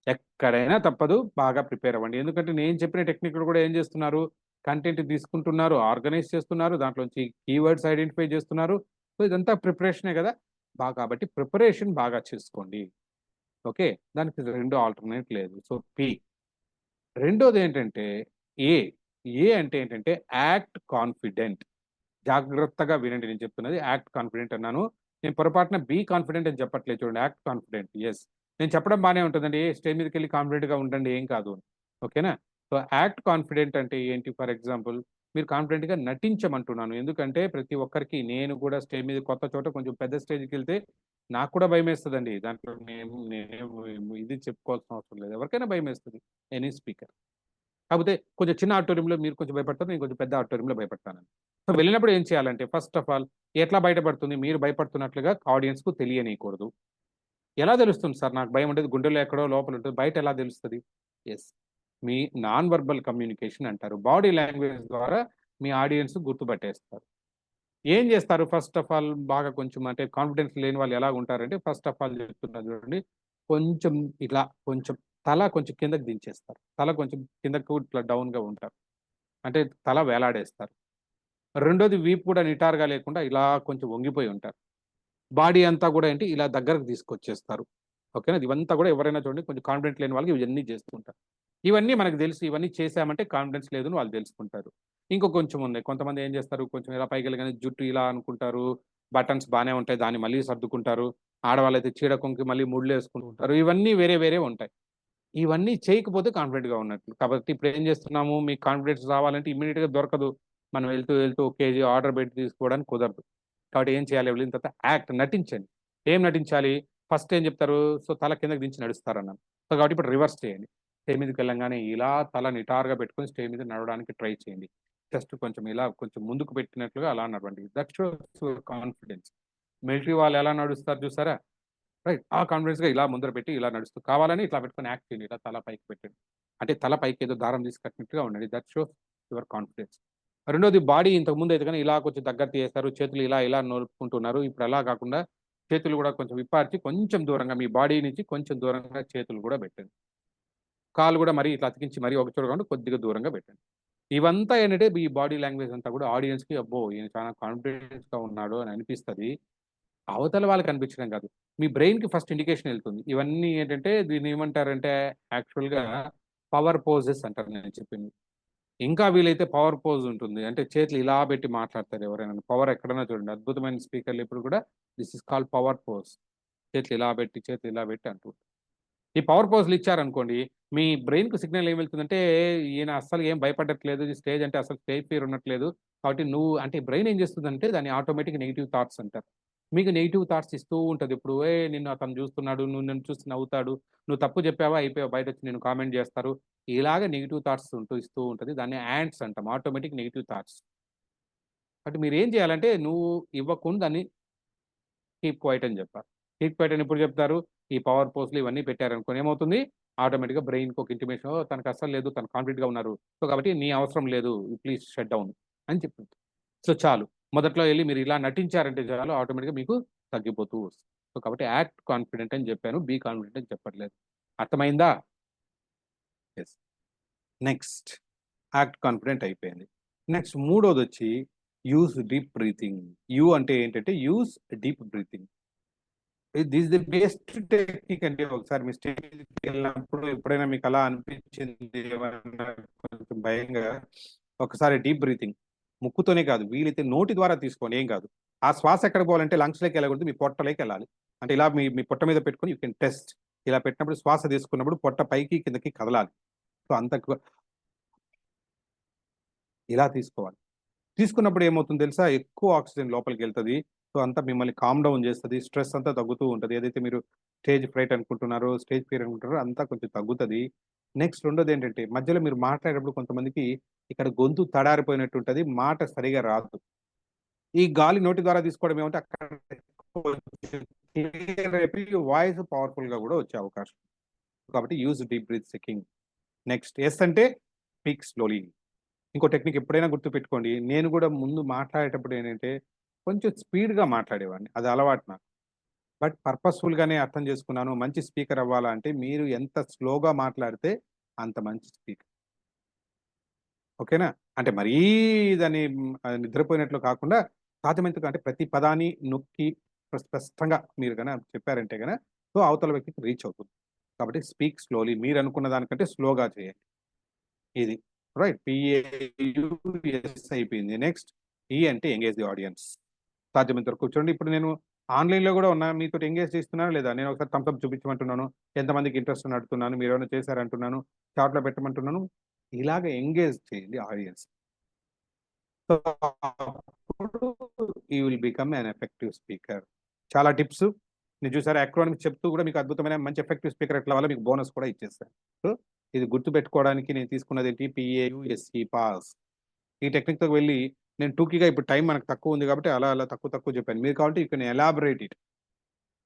ఎక్కడైనా తప్పదు, బాగా ప్రిపేర్ అవ్వండి. ఎందుకంటే నేను చెప్పిన టెక్నిక్‌లు కూడా ఏం చేస్తున్నారు, కంటెంట్ తీసుకుంటున్నారు, ఆర్గనైజ్ చేస్తున్నారు, దాంట్లోంచి కీవర్డ్స్ ఐడెంటిఫై చేస్తున్నారు. సో, ఇదంతా ప్రిపరేషనే కదా! కాబట్టి ప్రిపరేషన్ బాగా చేసుకోండి. ఓకే. దానికి 2 ఆల్టర్‌నేట్ లేదు. So, P. రెండోదేంటంటే ఏ. ఏ అంటే ఏంటంటే యాక్ట్ కాన్ఫిడెంట్. జాగ్రత్తగా వినండి నేను చెప్తున్నది. యాక్ట్ కాన్ఫిడెంట్ అన్నాను. నేను పొరపాటున బీ కాన్ఫిడెంట్ అని చెప్పట్లేదు చూడండి. Act confident. యెస్. నేను చెప్పడం బానే ఉంటదండి. స్టేజ్ మీదకెళ్ళి కాన్ఫిడెంట్‌గా ఉండండి ఏం కాదు. ఓకేనా? సో, యాక్ట్ కాన్ఫిడెంట్ అంటే ఏంటి? ఫర్ ఎగ్జాంపుల్ మీరు కాన్ఫిడెంట్‌గా నటించమంటున్నాను. ఎందుకంటే ప్రతి ఒక్కరికి నేను కూడా స్టేజ్ మీద కొత్త చోట కొంచెం పెద్ద స్టేజ్‌కెళ్తే నాకు కూడా భయమేస్తదండి. దాంట్లో నేనేం ఇది చెప్పుకోవాల్సిన అవసరం లేదు. ఎవరికైనా భయమేస్తది. Any speaker. కాకపోతే కొంచెం చిన్న ఆడిటోరియంలో మీరు కొంచెం భయపడతారు. నేను కొంచెం పెద్ద ఆడిటోరియంలో భయపడతానండి. సో, వెళ్ళినప్పుడు ఏం చేయాలంటే ఫస్ట్ ఆఫ్ ఆల్ ఎట్లా బయటపడుతుంది? మీరు భయపడుతున్నట్లుగా ఆడియన్స్‌కు తెలియనీయకూడదు. ఎలా తెలుస్తుంది సార్? నాకు భయం ఉండేది గుండెలో ఎక్కడో లోపల ఉంటది. బయట ఎలా తెలుస్తది? యెస్. మీ నాన్ వెర్బల్ కమ్యూనికేషన్ అంటారు. బాడీ లాంగ్వేజ్ ద్వారా మీ ఆడియన్స్ గుర్తుపట్టేస్తారు. ఏం చేస్తారు? ఫస్ట్ ఆఫ్ ఆల్ బాగా కొంచెం అంటే కాన్ఫిడెన్స్ లేని వాళ్ళు ఎలాగుంటారంటే ఫస్ట్ ఆఫ్ ఆల్ చెప్తున్నా చూడండి. కొంచెం ఇలా కొంచెం తల కొంచెం కిందకి దించేస్తారు. తల కొంచెం కిందకు ఇట్లా డౌన్‌గా ఉంటారు. అంటే తల వేలాడేస్తారు. రెండోది వీపు కూడా నిటారుగా లేకుండా ఇలా కొంచెం వంగిపోయి ఉంటారు. బాడీ అంతా కూడా ఏంటి ఇలా దగ్గరకు తీసుకొచ్చేస్తారు. ఓకేనా? ఇవంతా కూడా ఎవరైనా చూడండి కొంచెం కాన్ఫిడెంట్ లేని వాళ్ళకి ఇవన్నీ చేస్తూ ఉంటారు. ఇవన్నీ మనకు తెలుసు. ఇవన్నీ చేశామంటే కాన్ఫిడెన్స్ లేదని వాళ్ళు తెలుసుకుంటారు. ఇంకో కొంచెం ఉన్నాయి. కొంతమంది ఏం చేస్తారు కొంచెం ఇలా పైకెళ్ళగానే జుట్టు ఇలా అనుకుంటారు. బటన్స్ బానే ఉంటాయి. దాన్ని మళ్ళీ సర్దుకుంటారు. ఆడవాళ్ళైతే చీర కొంకి మళ్ళీ ముడులేసుకుంటూ ఉంటారు. ఇవన్నీ వేరే వేరే ఉంటాయి. ఇవన్నీ చేయకపోతే కాన్ఫిడెంట్‌గా ఉన్నట్లు. కాబట్టి ఇప్పుడేం జేస్తున్నాము, మీకు కాన్ఫిడెన్స్ రావాలంటే ఇమ్మీడియేట్‌గా దొరకదు. మనం వెళ్తూ, వెళ్తూ ఒక కేజీ ఆర్డర్ పెట్టి తీసుకోవడానికి కుదరదు. కాబట్టి ఏం చేయాలి వెళ్ళిన తర్వాత యాక్ట్ నటించండి. ఏం నటించాలి? ఫస్ట్ ఏం జెప్తారు? సో, తల కిందకి దించి నడుస్తారన్నాను. సో, కాబట్టి ఇప్పుడు రివర్స్ చేయండి. స్టేజ్ మీదకెళ్ళంగానే ఇలా తల నిటారుగా పెట్టుకొని స్టేజ్ మీద నడవడానికి ట్రై చేయండి. జస్ట్ కొంచెం ఇలా కొంచెం ముందుకు పెట్టినట్లుగా అలా నడవండి. That shows your confidence. Military వాళ్ళు ఎలా నడుస్తారు చూసారా? రైట్. ఆ కాన్ఫిడెన్స్‌గా ఇలా ముందర పెట్టి ఇలా నడుస్తూ కావాలని ఇట్లా పెట్టుకొని యాక్ట్ చేయండి. ఇలా తల పైకి పెట్టండి. అంటే తల పైకి ఏదో దారం తీసి కట్టినట్టుగా ఉండండి. That shows your confidence. రెండోది బాడీ ఇంతకుముందు అయితే గాని ఇలా కొంచెం దగ్గర చేశారు. చేతులు ఇలా ఇలా నలుపుకుంటున్నారు. ఇప్పుడు అలా కాకుండా చేతులు కూడా కొంచెం విప్పార్చి కొంచెం దూరంగా మీ బాడీ నుంచి కొంచెం దూరంగా చేతులు కూడా పెట్టండి. కాళ్ళు కూడా మరీ ఇట్లా అతికించి మరీ ఒక చోట కాకుండా కొద్దిగా దూరంగా పెట్టండి. ఇవంతా ఏంటంటే ఈ బాడీ లాంగ్వేజ్ అంతా కూడా ఆడియన్స్‌కి అబ్బో! ఈయన చాలా కాన్ఫిడెన్స్‌గా ఉన్నాడు అని అనిపిస్తది. అవతల వాళ్ళకి అనిపించడం కాదు. మీ బ్రెయిన్‌కి ఫస్ట్ ఇండికేషన్ ఎళ్తుంది. ఇవన్నీ ఏంటంటే దీన్ని ఏమంటారంటే యాక్చువల్‌గా పవర్ పోజెస్ అంటారు నేను చెప్పింది. ఇంకా వీలైతే పవర్ పోజ్ ఉంటుంది. అంటే చేతులు ఇలా పెట్టి మాట్లాడతారు ఎవరైనా. పవర్ ఎక్కడైనా చూడండి అద్భుతమైన స్పీకర్‌లు ఇప్పుడు కూడా this is called power pose. చేతులు ఇలా పెట్టి అంటూ ఈ పవర్ పోజ్‌లు ఇచ్చారనుకోండి, మీ బ్రెయిన్‌కి సిగ్నల్ ఏం వెళ్తుందంటే, ఈయన అస్సలు ఏం భయపడట్లేదు. ఈ స్టేజ్ అంటే అసలు స్టేజ్ ఫియర్ ఉండట్లేదు. కాబట్టి నువ్వు అంటే బ్రెయిన్ ఏం చేస్తుందంటే, దాన్ని ఆటోమేటిక్ నెగెటివ్ థాట్స్ అంటారు. మీకు నెగెటివ్ థాట్స్ ఇస్తూ ఉంటది. ఇప్పుడు నిన్ను అతను చూస్తున్నాడు, నువ్వు నన్ను చూసి నవ్వుతాడు. నువ్వు తప్పు చెప్పావా, అయిపోయావు. బయటొచ్చి నిన్ను కామెంట్ చేస్తారు. ఇలాగ నెగెటివ్ థాట్స్ ఇస్తూ ఉంటది. దాన్ని యాంట్స్ అంటాం. Automatic negative thoughts. కాబట్టి మీరేం చేయాలంటే, నువ్వు ఇవ్వకుండా దాన్ని కీప్ క్వైట్ అని చెప్పాలి. కీప్ క్వైట్ అని ఎప్పుడు చెప్తారు? ఈ పవర్ పోస్ట్‌లు ఇవన్నీ పెట్టారనుకోని ఏమవుతుంది? ఆటోమేటిక్‌గా బ్రెయిన్‌కి ఒక ఇంటిమేషన్ తనకు అస్సలు లేదు. తను కాన్ఫిడెంట్‌గా ఉన్నారు. సో, కాబట్టి నీ అవసరం లేదు. ప్లీజ్ షట్ డౌన్ అని చెప్తుంది. సో, చాలు. మొదట్లో ఎళ్లి మీరు ఇలా నటించారంటే చాలు ఆటోమేటిక్‌గా మీకు తగ్గిపోతూ వస్తుంది. సో, కాబట్టి యాక్ట్ కాన్ఫిడెంట్ అని చెప్పాను. బీ కాన్ఫిడెంట్ అని చెప్పట్లేదు. అర్థమైందా? యెస్. నెక్స్ట్ యాక్ట్ కాన్ఫిడెంట్ అయిపోయింది. నెక్స్ట్ మూడోదొచ్చి యూజ్ డీప్ బ్రీతింగ్. యూ అంటే ఏంటంటే use deep breathing. This the best technique అండి. ఒకసారి మీ స్టేజ్ మీదకెళ్ళినప్పుడు ఎప్పుడైనా మీకు అలా అనిపించింది ఏమన్నా కొంచెం భయంగా, ఒకసారి డీప్ బ్రీతింగ్ ముక్కుతోనే కాదు, వీలైతే నోటి ద్వారా తీసుకోండి ఏం కాదు. ఆ శ్వాస ఎక్కడికి పోవాలంటే లంగ్స్‌లోకి వెళ్ళకూడదు. మీ పొట్టలోకి వెళ్ళాలి. అంటే ఇలా మీ మీ పొట్ట మీద పెట్టుకొని యూ కెన్ టెస్ట్. ఇలా పెట్టినప్పుడు శ్వాస తీసుకున్నప్పుడు పొట్ట పైకి, కిందకి కదలాలి. సో, అంత ఇలా తీసుకోవాలి. తీసుకున్నప్పుడు ఏమవుతుందో తెలుసా? ఎక్కువ ఆక్సిజన్ లోపలికెళ్తది. సో, అంతా మిమ్మల్ని కామ్ డౌన్ చేస్తది. స్ట్రెస్ అంతా తగ్గుతూ ఉంటది. ఏదైతే మీరు స్టేజ్ ఫ్రైట్ అనుకుంటున్నారో, స్టేజ్ ఫియర్ అనుకుంటారో అంతా కొంచెం తగ్గుతది. నెక్స్ట్ రెండోదేంటంటే, మధ్యలో మీరు మాట్లాడేటప్పుడు కొంతమందికి ఇక్కడ గొంతు తడారిపోయినట్టుంటది. మాట సరిగ్గా రాదు. ఈ గాలి నోటి ద్వారా తీసుకోవడం ఏమంటే అక్కడ కొంచెం క్లియర్ అయిపోయి వాయిస్ పవర్‌ఫుల్‌గా గూడా వచ్చే అవకాశం. కాబట్టి use deep breath seeking. Next S అంటే స్పీక్ స్లోలీ. ఇంకో టెక్నిక్ ఎప్పుడైనా గుర్తుపెట్టుకోండి. నేను గూడా ముందు మాట్లాడేటప్పుడు ఏంటంటే, కొంచెం స్పీడ్‌గా మాట్లాడేవాడిని. అది అలవాటు నాకు. బట్ పర్పస్ఫుల్గానే అర్థం చేసుకున్నాను. మంచి స్పీకర్ అవ్వాలంటే మీరు ఎంత స్లోగా మాట్లాడితే అంత మంచి స్పీకర్. ఓకేనా? అంటే మరీ దాన్ని నిద్రపోయినట్లు కాకుండా సాధ్యమైనంత అంటే ప్రతి పదాన్ని నొక్కి స్పష్టంగా మీరు చెప్పారంటే సో అవతల వ్యక్తికి రీచ్ అవుతుంది. కాబట్టి స్పీక్ స్లోలీ. మీరు అనుకున్న దానికంటే స్లోగా చేయండి. ఇది రైట్. పిఏయుఎస్ అయిపోయింది. నెక్స్ట్ ఈ అంటే ఎంగేజ్ ది ఆడియన్స్. సాధ్యమైనంత వరకు కూర్చోండి. ఇప్పుడు నేను ఆన్‌లైన్‌లో గూడా ఉన్నా. మీతో ఎంగేజ్ చేస్తున్నానా లేదా? నేను ఒకసారి థమ్స్ అప్ చూపించమంటున్నాను. ఎంతమందికి ఇంట్రెస్ట్ అని అడుగుతున్నాను. మీరేమైనా చేశారంటున్నాను. చాట్‌లో పెట్టమంటున్నాను. ఇలాగ ఎంగేజ్ చేయండి ఆడియన్స్. సో అప్పుడు you will become an effective speaker. చాలా టిప్స్ మీరు చూసారా, అక్రోనిమ్స్ చెప్తూ కూడా మీకు అద్భుతమైన మంచి ఎఫెక్టివ్ స్పీకర్ ఎట్లా అవ్వాలో మీకు బోనస్ కూడా ఇచ్చేస్తాను. సో ఇది గుర్తుపెట్టుకోవడానికి నేను తీసుకున్నది ఏంటి, పిఏయుఎస్ఈ పాస్. ఈ టెక్నిక్‌తో వెళ్ళి నేను టూకీగా ఇప్పుడు టైం మనకు తక్కువ ఉంది కాబట్టి అలా అలా తక్కువ చెప్పాను. మీరు కావాలంటే యూ కెన్ ఎలాబరేట్ ఇట్.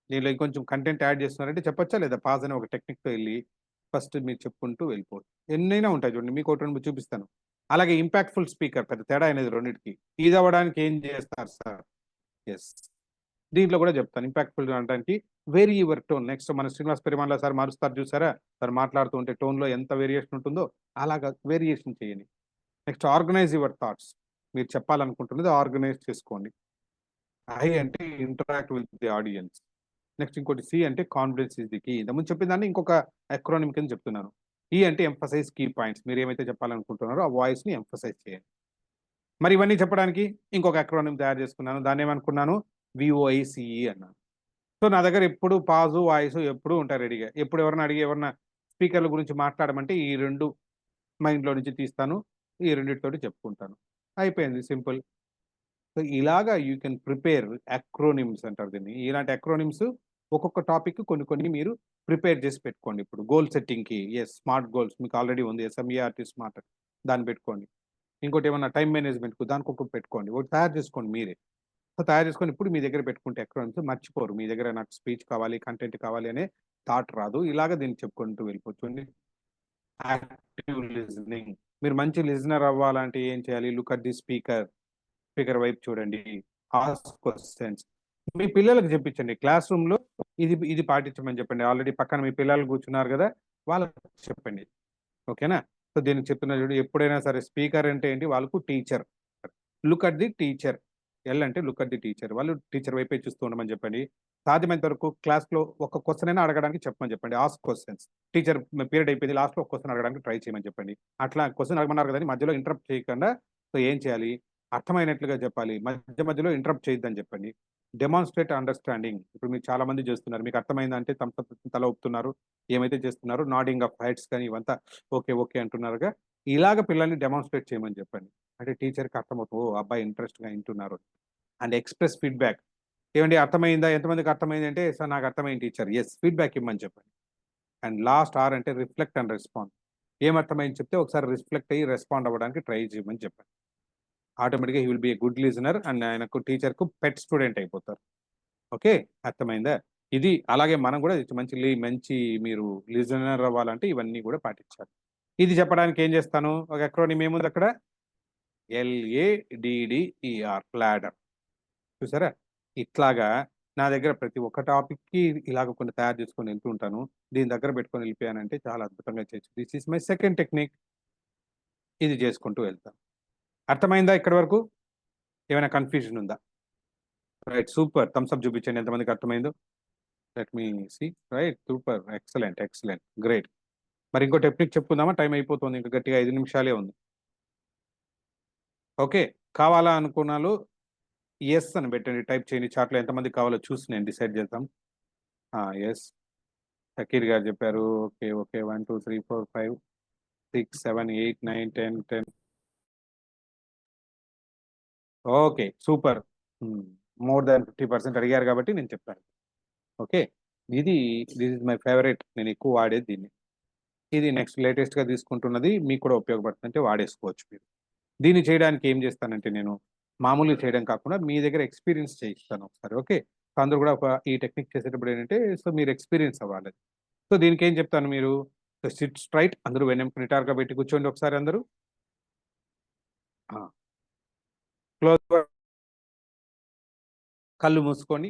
దీనిలో ఇంకొంచెం కంటెంట్ యాడ్ చేస్తున్నారంటే చెప్పొచ్చా లేదా? పాస్ అనే ఒక టెక్నిక్‌తో వెళ్ళి ఫస్ట్ మీరు చెప్పుకుంటూ వెళ్ళిపోవచ్చు. ఎన్నైనా ఉంటాయి చూడండి. మీకు ఒకటి 2 చూపిస్తాను. అలాగే ఇంపాక్ట్‌ఫుల్ స్పీకర్ పెద్ద తేడా అనేది రెండిటికి. ఇది అవ్వడానికి ఏం చేస్తారు సార్? యెస్. దీంట్లో కూడా చెప్తాను. ఇంపాక్ట్‌ఫుల్ అనడానికి వేరీ యువర్ టోన్. నెక్స్ట్ మన 'శ్రీనివాస్ పెరుమాళ్ల' సార్ మారుస్తారు చూసారా? సార్ మాట్లాడుతూ ఉంటే టోన్‌లో ఎంత వేరియేషన్ ఉంటుందో అలాగా వేరియేషన్ చేయండి. Next organise your thoughts. మీరు చెప్పాలనుకుంటున్నది ఆర్గనైజ్ చేసుకోండి. ఐ అంటే interact with the audience. Next ఇంకోటి సి అంటే కాన్ఫిడెన్స్ ఈస్ ది కీ. ఇంతకుముందు చెప్పిన దాన్ని ఇంకొక అక్రోనిమ్ కింద చెప్తున్నాను. ఈ అంటే ఎంఫసైజ్ కీ పాయింట్స్. మీరు ఏమైతే చెప్పాలనుకుంటున్నారో ఆ వాయిస్‌ని ఎంఫసైజ్ చేయండి. మరి ఇవన్నీ చెప్పడానికి ఇంకొక అక్రోనిమ్ తయారు చేసుకున్నాను. దాన్నేమనుకున్నాను, విఓఐసీఈ అన్నాను. సో నా దగ్గర ఎప్పుడు పాజు, వాయిస్ ఎప్పుడూ ఉంటాయి రెడీగా. ఎప్పుడు ఎవరైనా అడిగి ఎవరైనా స్పీకర్ల గురించి మాట్లాడమంటే ఈ 2 మైండ్‌లో నుంచి తీస్తాను. ఈ రెండిటితోటి చెప్పుకుంటాను. అయిపోయింది సింపుల్. సో ఇలాగా యూ కెన్ ప్రిపేర్ అక్రోనిమ్స్ అంటారు దీన్ని. ఇలాంటి అక్రోనిమ్స్ ఒక్కొక్క టాపిక్ కొన్ని మీరు ప్రిపేర్ చేసి పెట్టుకోండి. ఇప్పుడు గోల్ సెట్టింగ్‌కి స్మార్ట్ గోల్స్ మీకు ఆల్రెడీ ఉంది. ఎస్ఎంఈఆర్‌టీ స్మార్ట్ దాన్ని పెట్టుకోండి. ఇంకోటి ఏమన్నా టైమ్ మేనేజ్మెంట్‌కు దానికొకటి పెట్టుకోండి. ఒకటి తయారు చేసుకోండి మీరే. సో తయారు చేసుకొని ఇప్పుడు మీ దగ్గర పెట్టుకుంటే అక్రోనిమ్స్ మర్చిపోరు. మీ దగ్గర నాకు స్పీచ్ కావాలి, కంటెంట్ కావాలి అనే థాట్ రాదు. ఇలాగ దీన్ని చెప్పుకుంటూ వెళ్ళిపోవచ్చు. Active listening. మీరు మంచి లిజనర్ అవ్వాలంటే ఏం చేయాలి? Look at the speaker. Speaker వైపు చూడండి. Ask questions. మీ పిల్లలకు చెప్పించండి. క్లాస్ రూమ్‌లో ఇది ఇది పాటించమని చెప్పండి. ఆల్రెడీ పక్కన మీ పిల్లలు కూర్చున్నారు కదా! వాళ్ళకి చెప్పండి. ఓకేనా? సో దీనికి చెప్తున్నా చూడు, ఎప్పుడైనా సరే స్పీకర్ అంటే ఏంటి? వాళ్ళకు teacher. Look at the teacher. L అంటే లుక్ అట్ ది టీచర్. వాళ్ళు టీచర్ వైపే చూస్తూ ఉండమని చెప్పండి. సాధ్యమైనంత వరకు క్లాస్‌లో ఒక క్వెషన్ అయినా అడగడానికి చెప్పమని చెప్పండి. Ask questions. టీచర్ పీరియడ్ అయిపోయింది. లాస్ట్‌లో ఒక క్వెషన్ అడగడానికి ట్రై చేయమని చెప్పండి. అట్లా క్వెషన్ అడగమన్నారు కదా అని మధ్యలో ఇంటరప్ట్ చేయకుండా సో ఏం చేయాలి? అర్థమైనట్లుగా చెప్పాలి. మధ్యలో ఇంటరప్ట్ చేయొద్దని చెప్పండి. Demonstrate understanding. ఇప్పుడు మీరు చాలా మంది చేస్తున్నారు. మీకు అర్థమైందంటే తల ఊపుతున్నారు. ఏమైతే చేస్తున్నారో నాడింగ్ ఆఫ్ హెడ్స్ కానీ ఇవంతా ఓకే అంటున్నారుగా. ఇలాగ పిల్లల్ని డెమాన్‌స్ట్రేట్ చేయమని చెప్పండి. అంటే టీచర్‌కి అర్థమవుతుంది. ఓహ్! అబ్బాయి ఇంట్రెస్ట్‌గా వింటున్నారు. And express feedback. ఏవండీ అర్థమైందా? ఎంతమందికి అర్థమైంది అంటే, సార్ నాకు అర్థమైంది టీచర్. ఫీడ్‌బ్యాక్ ఇమ్మని చెప్పండి. అండ్ లాస్ట్ ఆర్ అంటే రిఫ్లెక్ట్ అండ్ రెస్పాండ్. ఏమర్థమైంది చెప్తే ఒకసారి రిఫ్లెక్ట్ అయ్యి రెస్పాండ్ అవ్వడానికి ట్రై చేయమని చెప్పండి. ఆటోమేటిక్‌గా he will be a good listener and ఆయనకు టీచర్‌కు పెట్ స్టూడెంట్ అయిపోతారు. ఓకే. అర్థమైందా? ఇది అలాగే మనం కూడా మంచి మీరు లిజనర్ అవ్వాలంటే ఇవన్నీ కూడా పాటించాలి. ఇది చెప్పడానికి ఏం చేస్తాను? ఒక అక్రోనిమ్ ఏముంది అక్కడ? LADDER ladder. చూసారా? ఇట్లాగా నా దగ్గర ప్రతి ఒక్క టాపిక్‌కి ఇలాగ కొన్ని తయారు చేసుకొని వెళ్తూ ఉంటాను. దీని దగ్గర పెట్టుకొని వెళ్ళిపోయానంటే చాలా అద్భుతంగా చేయొచ్చు. This is my second technique. ఇది చేసుకుంటూ వెళ్తాను. అర్థమైందా ఇక్కడి వరకు? ఏమైనా కన్‌ఫ్యూజన్ ఉందా? రైట్. సూపర్. థమ్స్ అప్ చూపించండి ఎంతమందికి అర్థమైందో. Let me see. Right. Super. Excellent. Great. మరి ఇంకో టెక్నిక్ చెప్పుకుందామా? టైం అయిపోతుంది. ఇంకా గట్టిగా 5 నిమిషాలే ఉంది. ఓకే. కావాలా అనుకున్నాలు యెస్ అని పెట్టండి. టైప్ చేయండి. చాట్‌లో ఎంతమందికి కావాలో చూసి నేను డిసైడ్ చేద్దాం. యెస్. షకీర్ గారు చెప్పారు. Okay. 1, 2, 3, 4, 5, 6, 7, 8, 9, 10. Okay. Super. More than 50% అడిగారు కాబట్టి నేను చెప్పాను. Okay. This is my favourite. నేను ఎక్కువ వాడేది దీన్ని. ఇది నెక్స్ట్ లేటెస్ట్‌గా తీసుకుంటున్నది మీకు కూడా ఉపయోగపడుతుంది. అంటే వాడేసుకోవచ్చు మీరు. దీన్ని చేయడానికి ఏం చేస్తానంటే నేను మామూలుగా చేయడం కాకుండా మీ దగ్గర ఎక్స్‌పీరియన్స్ చేయిస్తాను ఒకసారి. ఓకే. సో అందరూ కూడా ఈ టెక్నిక్ చేసేటప్పుడు ఏంటంటే సో మీరు ఎక్స్‌పీరియన్స్ అవ్వాలి. సో దీనికేం చెప్తాను మీరు సిట్ స్ట్రైట్ అందరూ వెన్నెముక నిటారుగా పెట్టి కూర్చోండి ఒకసారి అందరూ. క్లోజ్ కళ్ళు మూసుకొని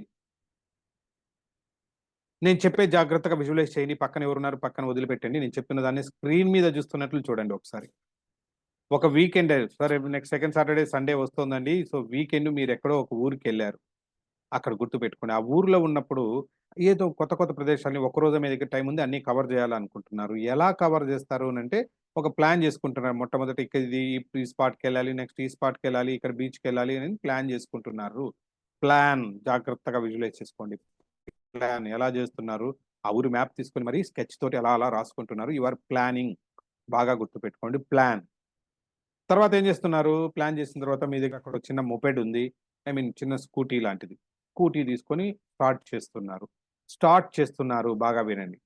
నేను చెప్పే జాగ్రత్తగా విజువలైజ్ చేయండి. పక్కన ఎవరున్నారు పక్కన వదిలిపెట్టండి. నేను చెప్పిన దాన్ని స్క్రీన్ మీద చూస్తున్నట్లు చూడండి ఒకసారి. ఒక వీకెండ్ సరే నెక్స్ట్ సెకండ్ సాటర్డే సండే వస్తుందండి. సో వీకెండ్ మీరు ఎక్కడో ఒక ఊరికెళ్లారు. అక్కడ గుర్తుపెట్టుకోండి. ఆ ఊర్లో ఉన్నప్పుడు ఏదో కొత్త కొత్త ప్రదేశాల్ని ఒక్కరోజే మీ దగ్గర టైం ఉంది అన్నీ కవర్ చేయాలనుకుంటున్నారు. ఎలా కవర్ చేస్తారు అనంటే ఒక ప్లాన్ చేసుకుంటున్నారు. మొట్టమొదట ఇక్కడ ఇది ఈ స్పాట్‌కెళ్ళాలి. నెక్స్ట్ ఈ స్పాట్‌కెళ్ళాలి. ఇక్కడ బీచ్‌కెళ్ళాలి అని ప్లాన్ చేసుకుంటున్నారు. ప్లాన్ జాగ్రత్తగా విజువలైజ్ చేసుకోండి. ప్లాన్ ఎలా చేస్తున్నారు? ఆ ఊరి మ్యాప్ తీసుకొని మరి స్కెచ్ తోటి అలా అలా రాసుకుంటున్నారు. You are planning. బాగా గుర్తుపెట్టుకోండి. ప్లాన్. తర్వాత ఏం చేస్తున్నారు? ప్లాన్ చేసిన తర్వాత మీ దగ్గర అక్కడ ఒక చిన్న మొపెడ్ ఉంది. ఐ మీన్ చిన్న స్కూటీ లాంటిది. స్కూటీ తీసుకొని స్టార్ట్ చేస్తున్నారు. బాగా వినండి.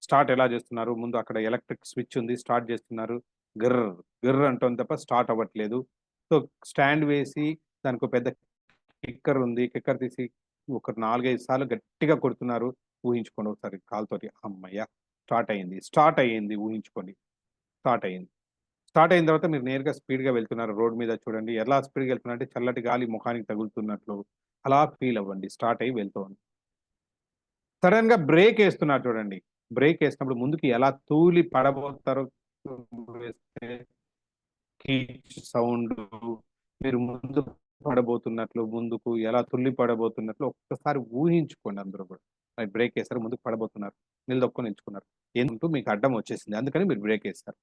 స్టార్ట్ ఎలా చేస్తున్నారు? ముందు అక్కడ ఎలక్ట్రిక్ స్విచ్ ఉంది. స్టార్ట్ చేస్తున్నారు. గిర్ర్, గిర్ర్ అంటోంది తప్ప స్టార్ట్ అవ్వట్లేదు. సో, స్టాండ్ వేసి దానికో పెద్ద కిక్కర్ ఉంది. కిక్కర్ తీసి ఒక 4, 5 సార్లు గట్టిగా కొడుతున్నారు. ఊహించుకోండి ఒకసారి కాలుతోటి. హమ్మయ్య! స్టార్ట్ అయ్యింది. ఊహించుకోండి. స్టార్ట్ అయింది. స్టార్ట్ అయిన తర్వాత మీరు నేరుగా స్పీడ్‌గా వెళ్తున్నారు. రోడ్ మీద చూడండి. ఎలా స్పీడ్‌గా వెళ్తున్నారంటే చల్లటి గాలి మొఖానికి తగులుతున్నట్లు అలా ఫీల్ అవ్వండి. స్టార్ట్ అయ్యి వెళ్తోంది. సడెన్‌గా బ్రేక్ ఏస్తున్నారు చూడండి. బ్రేక్ ఏసినప్పుడు ముందుకి ఎలా తూలి పడబోతారో వేస్తే కీచ్ సౌండు, మీరు ముందు పడబోతున్నట్లు, ముందుకు ఎలా తుల్లి పడబోతున్నట్లు ఒక్కసారి ఊహించుకోండి అందరూ కూడా. బ్రేక్ ఏసారు, ముందుకు పడబోతున్నారు. నిలదొక్కుకొని నిల్చుకున్నారు. ఎందుకు మీకు అడ్డం వచ్చేసింది. అందుకని మీరు బ్రేక్ ఏసారు.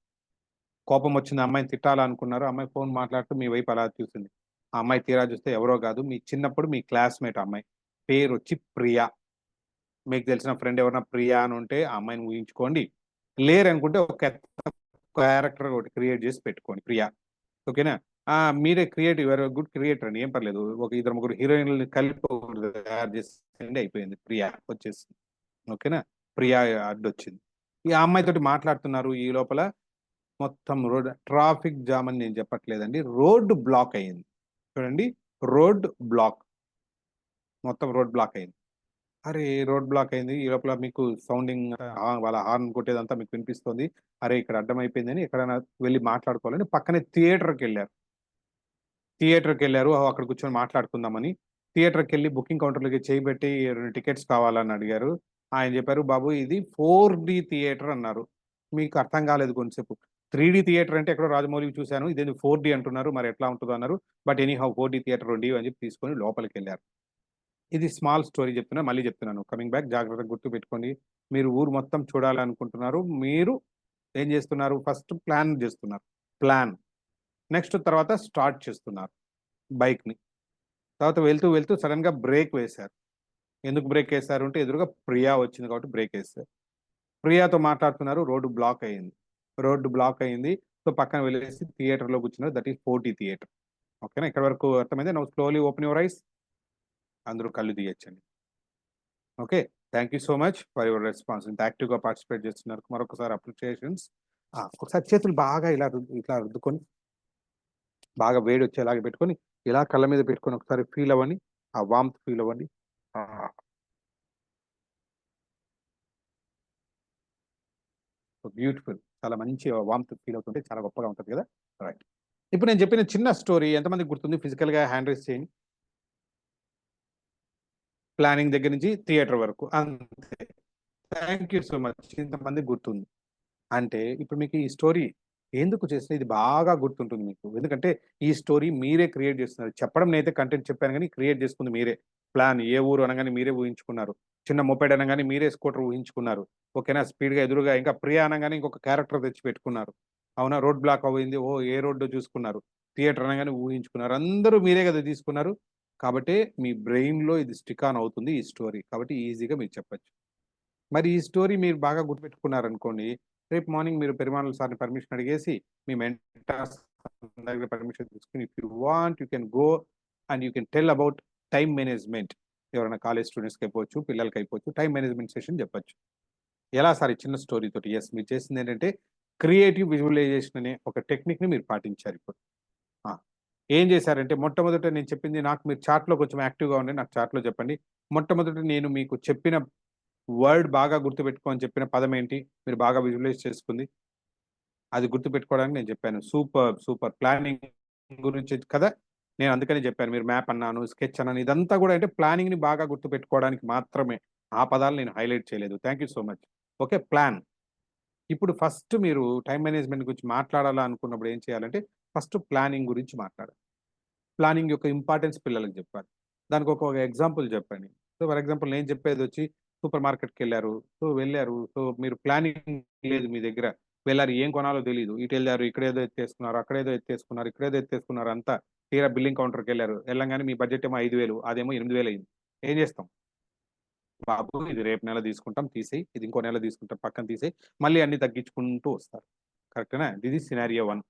కోపం వచ్చింది. అమ్మాయిని తిట్టాలనుకున్నారు. అమ్మాయి ఫోన్ మాట్లాడుతూ మీ వైపు అలా చూసింది. ఆ అమ్మాయి తీరా చూస్తే ఎవరో కాదు మీ చిన్నప్పుడు మీ క్లాస్‌మేట్ అమ్మాయి. పేరొచ్చి ప్రియా. మీకు తెలిసిన ఫ్రెండ్ ఎవరైనా ప్రియా అని ఉంటే ఆ అమ్మాయిని ఊహించుకోండి. లేరనుకుంటే ఒక క్యారెక్టర్ ఒకటి క్రియేట్ చేసి పెట్టుకోండి ప్రియా. ఓకేనా? మీరే క్రియేటివ్ యూఆర్ గుడ్ క్రియేటర్ అండి. ఏం పర్లేదు. ఒక ఇద్దరు ముగ్గురు హీరోయిన్‌లని కలిపి ఒకటి తయారు చేసేయండి అయిపోయింది. ప్రియా వచ్చేసింది. ఓకేనా? ప్రియా అడ్డొచ్చింది. ఈ ఆ అమ్మాయితోటి మాట్లాడుతున్నారు. ఈ లోపల మొత్తం ట్రాఫిక్ జామ్ అని నేను చెప్పట్లేదండి. రోడ్ బ్లాక్ అయింది. చూడండి రోడ్ బ్లాక్. మొత్తం రోడ్ బ్లాక్ అయింది. అరే! రోడ్ బ్లాక్ అయింది. ఈ లోపల మీకు సౌండింగ్ వాళ్ళ హార్న్ కొట్టేదంతా మీకు వినిపిస్తుంది. అరే! ఇక్కడ అడ్డమైపోయిందని ఎక్కడైనా వెళ్లి మాట్లాడుకోవాలని పక్కనే థియేటర్‌కెళ్లారు. అక్కడ కూర్చొని మాట్లాడుకుందామని. థియేటర్‌కెళ్ళి బుకింగ్ కౌంటర్‌లోకి చేయి పెట్టి 2 టికెట్స్ కావాలని అడిగారు. ఆయన చెప్పారు, "బాబు ఇది 4డీ థియేటర్" అన్నారు. మీకు అర్థం కాలేదు కొంచెంసేపు. 3డీ థియేటర్ అంటే ఎక్కడో రాజమౌళివి చూసాను. ఇదేంది 4డీ అంటున్నారు. మరి ఎట్లా ఉంటదో అన్నారు. బట్ ఎనీహౌ 4డీ థియేటర్ అండి అని చెప్పి తీసుకొని లోపలికెళ్లారు. ఇది స్మాల్ స్టోరీ చెప్తున్నా. మళ్ళీ చెప్తున్నాను. కమింగ్ బ్యాక్ జాగ్రత్తగా గుర్తుపెట్టుకోండి. మీరు ఊరు మొత్తం చూడాలనుకుంటున్నారు. మీరు ఏం చేస్తున్నారు? ఫస్ట్ ప్లాన్ చేస్తున్నారు. ప్లాన్. నెక్స్ట్ తర్వాత స్టార్ట్ చేస్తున్నారు బైక్‌ని. తర్వాత వెళ్తూ సడెన్‌గా బ్రేక్ వేశారు. ఎందుకు బ్రేక్ ఏశారు అంటే ఎదురుగా ప్రియా వచ్చింది కాబట్టి బ్రేక్ ఏశారు. ప్రియాతో మాట్లాడుతున్నారు. రోడ్డు బ్లాక్ అయింది. సో, పక్కన వెళ్ళేసి థియేటర్‌లో కూర్చున్నారు. దట్ ఈస్ 4డీ థియేటర్. ఓకేనా? ఇక్కడి వరకు అర్థమైందా? Now slowly open your eyes. అందరూ కళ్ళు తీయొచ్చండి. Okay. Thank you so much for your response. ఇంత యాక్టివ్‌గా పార్టిసిపేట్ చేస్తున్నారు. మరొకసారి అప్రిషియేషన్స్. ఒకసారి చేతులు బాగా ఇట్లా రుద్దుకొని, బాగా వేడొచ్చేలాగా పెట్టుకొని, ఇలా కళ్ళ మీద పెట్టుకొని ఒకసారి ఫీల్ అవ్వండి. ఆ వార్మ్‌త్ ఫీల్ అవ్వండి. బ్యూటిఫుల్. చాలా మంచి వార్మ్‌త్ ఫీల్ అవుతుంటే చాలా గొప్పగా ఉంటది కదా! రైట్. ఇప్పుడు నేను చెప్పిన చిన్న స్టోరీ ఎంతమందికి గుర్తుంది? ఫిజికల్‌గా హ్యాండ్ రైజ్ చేయండి. ప్లానింగ్ దగ్గర నుంచి థియేటర్ వరకు. అంతే. Thank you so much. ఇంతమందికి గుర్తుంది. అంటే ఇప్పుడు మీకు ఈ స్టోరీ ఎందుకు చేస్తే ఇది బాగా గుర్తుంటుంది మీకు. ఎందుకంటే ఈ స్టోరీ మీరే క్రియేట్ చేస్తున్నారు. చెప్పడం నేనైతే కంటెంట్ చెప్పాను గానీ క్రియేట్ చేసుకుంది మీరే. ప్లాన్ ఏ ఊరు అనగానే మీరే ఊహించుకున్నారు. చిన్న మోపెడ్ అనగానే మీరే స్కూటర్ ఊహించుకున్నారు. ఓకేనా? స్పీడ్‌గా ఎదురుగా ఇంకా ప్రియ అనగానే ఇంకొక క్యారెక్టర్ తెచ్చి పెట్టుకున్నారు. అవునా? రోడ్ బ్లాక్ అయింది. ఓహ్! ఏ రోడ్డో చూసుకున్నారు. థియేటర్ అనగానే ఊహించుకున్నారు. అందరూ మీరే కదా తీసుకున్నారు. కాబట్టే మీ బ్రెయిన్‌లో ఇది స్టిక్ ఆన్ అవుతుంది ఈ స్టోరీ. కాబట్టి ఈజీగా మీరు చెప్పొచ్చు. మరి ఈ స్టోరీ మీరు బాగా గుర్తుపెట్టుకున్నారనుకోండి, రేపు మార్నింగ్ మీరు పెరుమాళ్ సార్‌ని పర్మిషన్ అడిగేసి, మీ మెంటార్స్ దగ్గర పర్మిషన్ తీసుకొని, if you want you can go and you can tell about time management. ఎవరైనా కాలేజ్ స్టూడెంట్స్‌కి అయిపోవచ్చు, పిల్లలకి అయిపోవచ్చు. టైమ్ మేనేజ్‌మెంట్ సెషన్ చెప్పొచ్చు. ఎలా సార్ ఈ చిన్న స్టోరీ తోటి? యెస్, మీరు చేసిందేంటంటే క్రియేటివ్ విజువలైజేషన్ అనే ఒక టెక్నిక్‌ని మీరు పాటించారిప్పుడు. ఆ! ఏం చేశారంటే మొట్టమొదట నేను చెప్పింది నాకు మీరు చాట్‌లో కొంచెం యాక్టివ్‌గా ఉండండి. నాకు చాట్‌లో చెప్పండి. మొట్టమొదట నేను మీకు చెప్పిన వర్డ్ బాగా గుర్తుపెట్టుకో అని చెప్పిన పదం ఏంటి? మీరు బాగా విజువలైజ్ చేసుకుంది? అది గుర్తుపెట్టుకోవడానికి నేను చెప్పాను. సూపర్ ప్లానింగ్ గురించి కదా! నేను అందుకనే చెప్పాను. మీరు మ్యాప్ అన్నాను, స్కెచ్ అన్నాను. ఇదంతా కూడా అంటే ప్లానింగ్‌ని బాగా గుర్తుపెట్టుకోవడానికి మాత్రమే. ఆ పదాలు నేను హైలైట్ చేయలేదు. Thank you so much. Okay. Plan. ఇప్పుడు ఫస్ట్ మీరు టైమ్ మేనేజ్మెంట్ గురించి మాట్లాడాలా అనుకున్నప్పుడు ఏం చేయాలంటే ఫస్ట్ ప్లానింగ్ గురించి మాట్లాడాలి. ప్లానింగ్ యొక్క ఇంపార్టెన్స్ పిల్లలకి చెప్పాలి. దానికి ఒక ఎగ్జాంపుల్ చెప్పండి. సో, ఫర్ ఎగ్జాంపుల్ నేను చెప్పేదొచ్చి సూపర్ మార్కెట్‌కెళ్లారు. సో, వెళ్లారు. సో, మీరు ప్లానింగ్ లేదు మీ దగ్గర. వెళ్లారు. ఏం కొనాలో తెలీదు. ఇటెళ్లారు. ఇక్కడేదో ఎత్తేసుకున్నారు. అక్కడేదో ఎత్తేసుకున్నారు. ఇక్కడేదో ఎత్తేసుకున్నారు అంతా. తీరా బిల్లింగ్ కౌంటర్‌కెళ్లారు. ఎళ్ళంగానే మీ బడ్జెట్ ఏమో 5,000 అదేమో 8,000 అయింది. ఏం చేస్తాం? బాబు ఇది రేపు నెల తీసుకుంటాం తీసేయి. ఇది ఇంకో నెల తీసుకుంటాం పక్కన తీసేయి. మళ్ళీ అన్నీ తగ్గించుకుంటూ వస్తారు. కరెక్టేనా? ఇది సినారియో 1.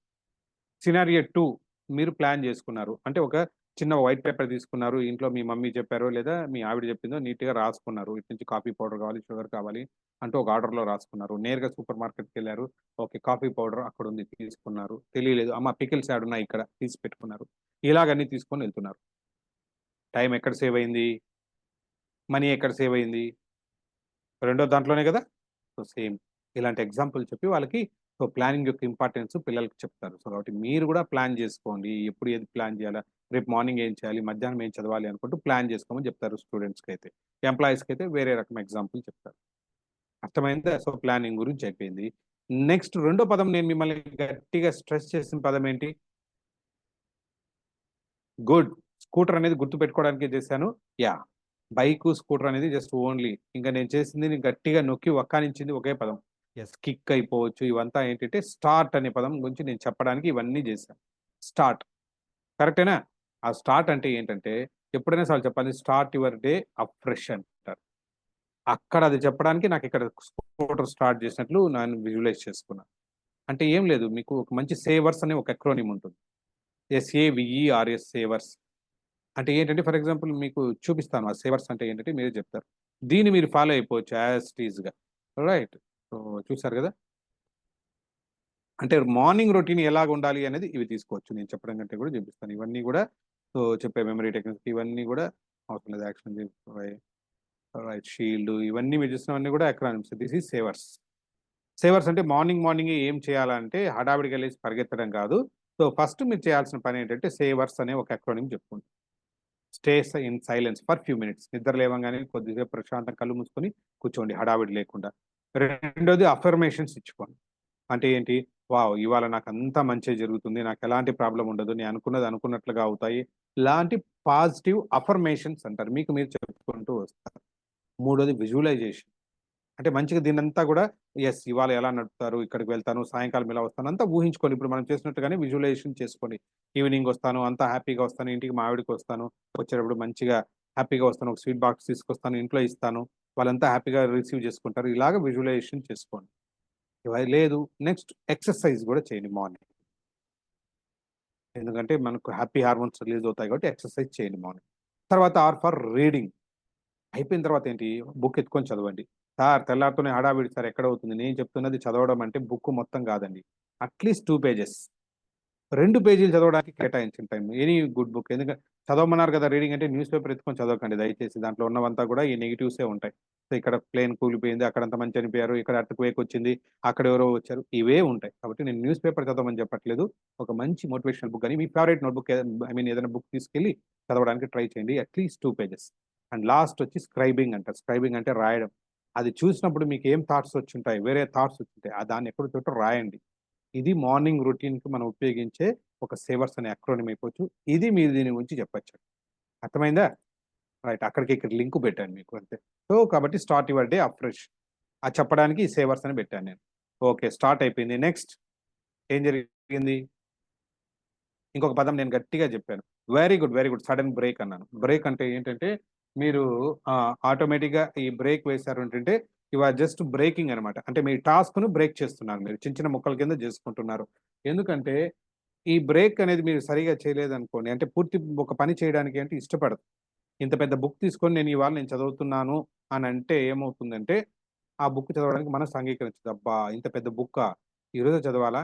సినారియో 2 మీరు ప్లాన్ చేసుకున్నారు. అంటే ఒక చిన్న వైట్ పేపర్ తీసుకున్నారు. ఇంట్లో మీ మమ్మీ చెప్పారో లేదా మీ ఆవిడ చెప్పిందో నీట్‌గా రాసుకున్నారు. ఇటు నుంచి కాఫీ పౌడర్ కావాలి, షుగర్ కావాలి అంటూ ఒక ఆర్డర్‌లో రాసుకున్నారు. నేరుగా సూపర్ మార్కెట్‌కెళ్లారు. ఓకే. కాఫీ పౌడర్ అక్కడుంది తీసుకున్నారు. తెలియలేదు. అమ్మ పికిల్స్ యాడున్నాయి ఇక్కడ తీసి పెట్టుకున్నారు. ఇలాగన్నీ తీసుకొని వెళ్తున్నారు. టైం ఎక్కడ సేవ్ అయింది? మనీ ఎక్కడ సేవ్ అయింది? రెండో దాంట్లోనే కదా! సో, సేమ్ ఇలాంటి ఎగ్జాంపుల్ చెప్పి వాళ్ళకి సో, ప్లానింగ్ యొక్క ఇంపార్టెన్స్ పిల్లలకి చెప్తారు. సో, కాబట్టి మీరు కూడా ప్లాన్ చేసుకోండి. ఎప్పుడు ఏది ప్లాన్ చేయాలా? రేపు మార్నింగ్ ఏం చేయాలి? మధ్యాహ్నం ఏం చదవాలి అనుకుంటూ ప్లాన్ చేసుకోమని చెప్తారు స్టూడెంట్స్‌కైతే. ఎంప్లాయీస్‌కైతే వేరే రకం ఎగ్జాంపుల్ చెప్తారు. అర్థమైందా? సో, ప్లానింగ్ గురించి అయిపోయింది. నెక్స్ట్ రెండో పదం నేను మిమ్మల్ని గట్టిగా స్ట్రెస్ చేసిన పదం ఏంటి? గుడ్. స్కూటర్ అనేది గుర్తుపెట్టుకోవడానికే చేశాను. యాహ్! బైకు, స్కూటర్ అనేది జస్ట్ ఓన్లీ. ఇంక నేను చేసింది నేను గట్టిగా నొక్కి వక్కానించింది ఒకే పదం. యెస్. కిక్ అయిపోవచ్చు. ఇవంతా ఏంటంటే స్టార్ట్ అనే పదం గురించి నేను చెప్పడానికి ఇవన్నీ చేశాను. స్టార్ట్. కరెక్టేనా? ఆ స్టార్ట్ అంటే ఏంటంటే ఎప్పుడైనా సరే చెప్పాలి స్టార్ట్ యువర్ డే అఫ్రెష్ అంటారు. అక్కడ అది చెప్పడానికి నాకిక్కడ స్కూటర్ స్టార్ట్ చేసినట్లు నేను విజువలైజ్ చేసుకున్నా. అంటే ఏం లేదు మీకు ఒక మంచి సేవర్స్ అనే ఒక ఎక్రోనిమ్ ఉంటుంది. ఎస్ఏవిఈఆర్ఎస్ సేవర్స్. అంటే ఏంటంటే ఫర్ ఎగ్జాంపుల్ మీకు చూపిస్తాను. ఆ సేవర్స్ అంటే ఏంటంటే మీరే చెప్తారు. దీన్ని మీరు ఫాలో అయిపోవచ్చు యాజ్ టీజ్‌గా. రైట్. సో, చూసారు గదా! అంటే మార్నింగ్ రొటీన్ ఎలాగుండాలి అనేది ఇవి తీసుకోవచ్చు. నేను చెప్పడం కంటే కూడా చూపిస్తాను. ఇవన్నీ గూడా సో, చెప్పే మెమరీ టెక్నిక్స్ ఇవన్నీ గూడా అవసరం లేదు. యాక్షన్ రైట్ షీల్డ్ ఇవన్నీ మీరు చూసినవన్నీ గూడా acronyms. This is SAVERS. Savers అంటే మార్నింగే ఏం చేయాలంటే హడావిడిగా లేసి పరిగెత్తడం కాదు. సో, ఫస్ట్ మీరు చేయాల్సిన పనేంటంటే సేవర్స్ అనే ఒక ఎక్రోనిమ్ చెప్పుకోండి. In silence for few minutes. నిద్ర లేవంగానే కొద్దిసేపు ప్రశాంతంగా కళ్ళు మూసుకొని కూర్చోండి హడావిడి లేకుండా. రెండోది అఫర్మేషన్స్ ఇచ్చుకోండి. అంటే ఏంటి? వావ్! ఇవాళ నాకంతా మంచే జరుగుతుంది. నాకెలాంటి ప్రాబ్లమ్ ఉండదు. నేను అనుకున్నది అనుకున్నట్లుగా అవుతాయి. ఇలాంటి పాజిటివ్ అఫర్మేషన్స్ అంటారు. మీకు మీరు చెప్పుకుంటూ వస్తారు. మూడోది విజువలైజేషన్. అంటే మంచిగా దీన్నంతా గూడా యెస్. ఇవాళ ఎలా నడుపుతారు, ఇక్కడికి వెళ్తాను, సాయంకాలం ఇలా వస్తాను అంతా ఊహించుకోండి. ఇప్పుడు మనం చేసినట్టుగానే విజువలైజేషన్ చేసుకోండి. ఈవినింగ్ వస్తాను, అంతా హ్యాపీగా వస్తాను, ఇంటికి మా ఆవిడకొస్తాను, వచ్చేటప్పుడు మంచిగా హ్యాపీగా వస్తాను, ఒక స్వీట్ బాక్స్ తీసుకొస్తాను, ఇంట్లో ఇస్తాను. వాళ్ళంతా హ్యాపీగా రిసీవ్ చేసుకుంటారు. ఇలాగ విజువలైజేషన్ చేసుకోండి. లేదు నెక్స్ట్ ఎక్సర్‌సైజ్ గూడా చేయండి మార్నింగ్. ఎందుకంటే మనకు హ్యాపీ హార్మోన్స్ రిలీజ్ అవుతాయి కాబట్టి ఎక్సర్‌సైజ్ చేయండి మార్నింగ్. తర్వాత ఆర్ ఫర్ రీడింగ్. అయిపోయిన తర్వాత ఏంటి? బుక్ ఎత్తుకొని చదవండి. సార్ తెల్లారితోనే హడావిడి సార్ ఎక్కడవుతుంది? నేను చెప్తున్నది చదవడం అంటే బుక్ మొత్తం కాదండి. At least 2 pages. 2 పేజీలు చదవడానికి కేటాయించిన టైం. Any good book. చదవమన్నారు కదా! రీడింగ్ అంటే న్యూస్ పేపర్ ఎత్తుకొని చదవకండి దయచేసి. దాంట్లో ఉన్నవంతా కూడా ఈ నెగెటివ్సే ఉంటాయి. సో, ఇక్కడ ప్లేన్ కూలిపోయింది, అక్కడంతా మంచి చనిపోయారు, ఇక్కడ ఎర్త్‌క్వేక్ వచ్చింది, అక్కడ ఎవరో వచ్చారు. ఇవే ఉంటాయి. కాబట్టి నేను న్యూస్ పేపర్ చదవమని చెప్పట్లేదు. ఒక మంచి మోటివేషనల్ బుక్ గాని, మీ ఫేవరైట్ నోట్‌బుక్ ఏదైనా బుక్ తీసుకెళ్ళి చదవడానికి ట్రై చేయండి. At least 2 pages. అండ్ లాస్ట్ వచ్చి స్క్రైబింగ్ అంటారు. స్క్రైబింగ్ అంటే రాయడం. అది చూసినప్పుడు మీకు ఏం థాట్స్ వచ్చుంటాయి, వేరే థాట్స్ వచ్చుంటాయి. దాన్ని ఎక్కడో చోట రాయండి. ఇది మార్నింగ్ రొటీన్‌కి మనం ఉపయోగించే ఒక సేవర్స్ అనే అక్రోనిమ్ అయిపోవచ్చు. ఇది మీరు దీని గురించి చెప్పొచ్చు. అర్థమైందా? రైట్. అక్కడికి ఇక్కడ లింక్ పెట్టాను మీకు అంతే. సో, కాబట్టి స్టార్ట్ యువర్ డే అఫ్రెష్. అది చెప్పడానికి ఈ సేవర్స్ అని పెట్టాను నేను. ఓకే. స్టార్ట్ అయిపోయింది. నెక్స్ట్ ఏం జరిగింది? ఇంకొక పదం నేను గట్టిగా చెప్పాను. Very good. Very good. Sudden break అన్నాను. బ్రేక్ అంటే ఏంటంటే మీరు ఆటోమేటిక్‌గా ఈ బ్రేక్ వేశారు ఏంటంటే యూ ఆర్ జస్ట్ బ్రేకింగ్ అనమాట. అంటే మీ టాస్క్‌ను బ్రేక్ చేస్తున్నారు మీరు. చిన్న చిన్న ముక్కల కింద చేసుకుంటున్నారు. ఎందుకంటే ఈ బ్రేక్ అనేది మీరు సరిగ్గా చేయలేదనుకోండి అంటే పూర్తి ఒక పని చేయడానికి అంటే ఇష్టపడదు. ఇంత పెద్ద బుక్ తీసుకొని నేను చదువుతున్నాను అనంటే ఏమవుతుందంటే ఆ బుక్ చదవడానికి మనసు అంగీకరించదు. అబ్బా! ఇంత పెద్ద బుక్కా? ఈరోజే చదవాలా?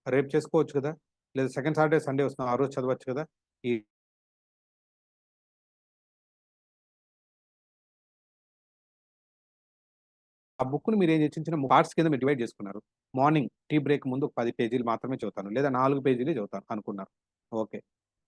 రేపు చేసుకోవచ్చు కదా! లేదా సెకండ్ సాటర్‌డే, సండే వస్తుంది. ఆ రోజు చదవచ్చు కదా! ఈ ఆ బుక్‌ని మీరేం చిన్న చిన్న పార్ట్స్ కింద మీరు డివైడ్ చేసుకున్నారు. మార్నింగ్ టీ బ్రేక్ ముందు ఒక 10 పేజీలు మాత్రమే చదువుతాను. లేదా 4 పేజీలే చదువుతాను అనుకున్నారు. ఓకే.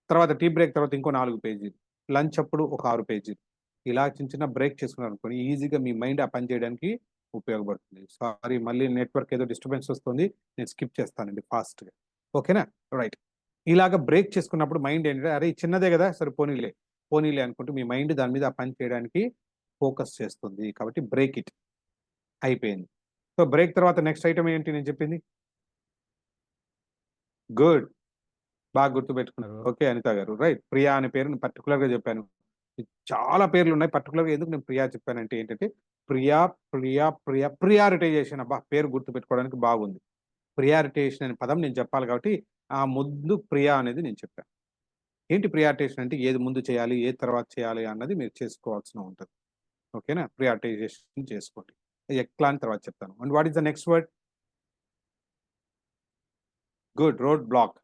తర్వాత టీ బ్రేక్ తర్వాత ఇంకో 4 పేజీలు. లంచ్ అప్పుడు ఒక 6 పేజీలు. ఇలా చిన్న చిన్న బ్రేక్ చేసుకున్నారు అనుకోండి, ఈజీగా మీ మైండ్ ఆ పని చేయడానికి ఉపయోగపడుతుంది. సారీ, మళ్ళీ నెట్వర్క్ ఏదో డిస్టర్బెన్స్ వస్తుంది, నేను స్కిప్ చేస్తానండి ఫాస్ట్‌గా. ఓకేనా? రైట్. ఇలాగ బ్రేక్ చేసుకున్నప్పుడు మైండ్ ఏంటంటే, అరే! ఇది చిన్నదే కదా! సరే పోనీలే, పోనీలే అనుకుంటూ మీ మైండ్ దాని మీద ఆ పని చేయడానికి ఫోకస్ చేస్తుంది. కాబట్టి బ్రేక్ ఇట్. అయిపోయింది. సో, బ్రేక్ తర్వాత నెక్స్ట్ ఐటెమ్ ఏంటి నేను చెప్పింది? గుడ్. బాగా గుర్తుపెట్టుకున్నారు. ఓకే అనిత గారు. రైట్. ప్రియా అనే పేరుని పర్టిక్యులర్‌గా చెప్పాను. చాలా పేర్లున్నాయి. పర్టిక్యులర్‌గా ఎందుకు నేను ప్రియా చెప్పానంటే ఏంటంటే, ప్రియా, ప్రియారిటైజేషన్ అబ్బా! పేరు గుర్తుపెట్టుకోవడానికి బాగుంది. ప్రియారిటేషన్ అనే పదం నేను చెప్పాలి కాబట్టి, ఆ ముందు ప్రియా అనేది నేను చెప్పాను. ఏంటి ప్రియారిటేషన్ అంటే ఏది ముందు చేయాలి, ఏది తర్వాత చేయాలి అన్నది మీరు చేసుకోవాల్సిన ఉంటది. ఓకేనా? ప్రియారిటైజేషన్ చేసుకోండి. ఎట్లా అని తర్వాత చెప్తాను. And what is the next word? Good. Road block.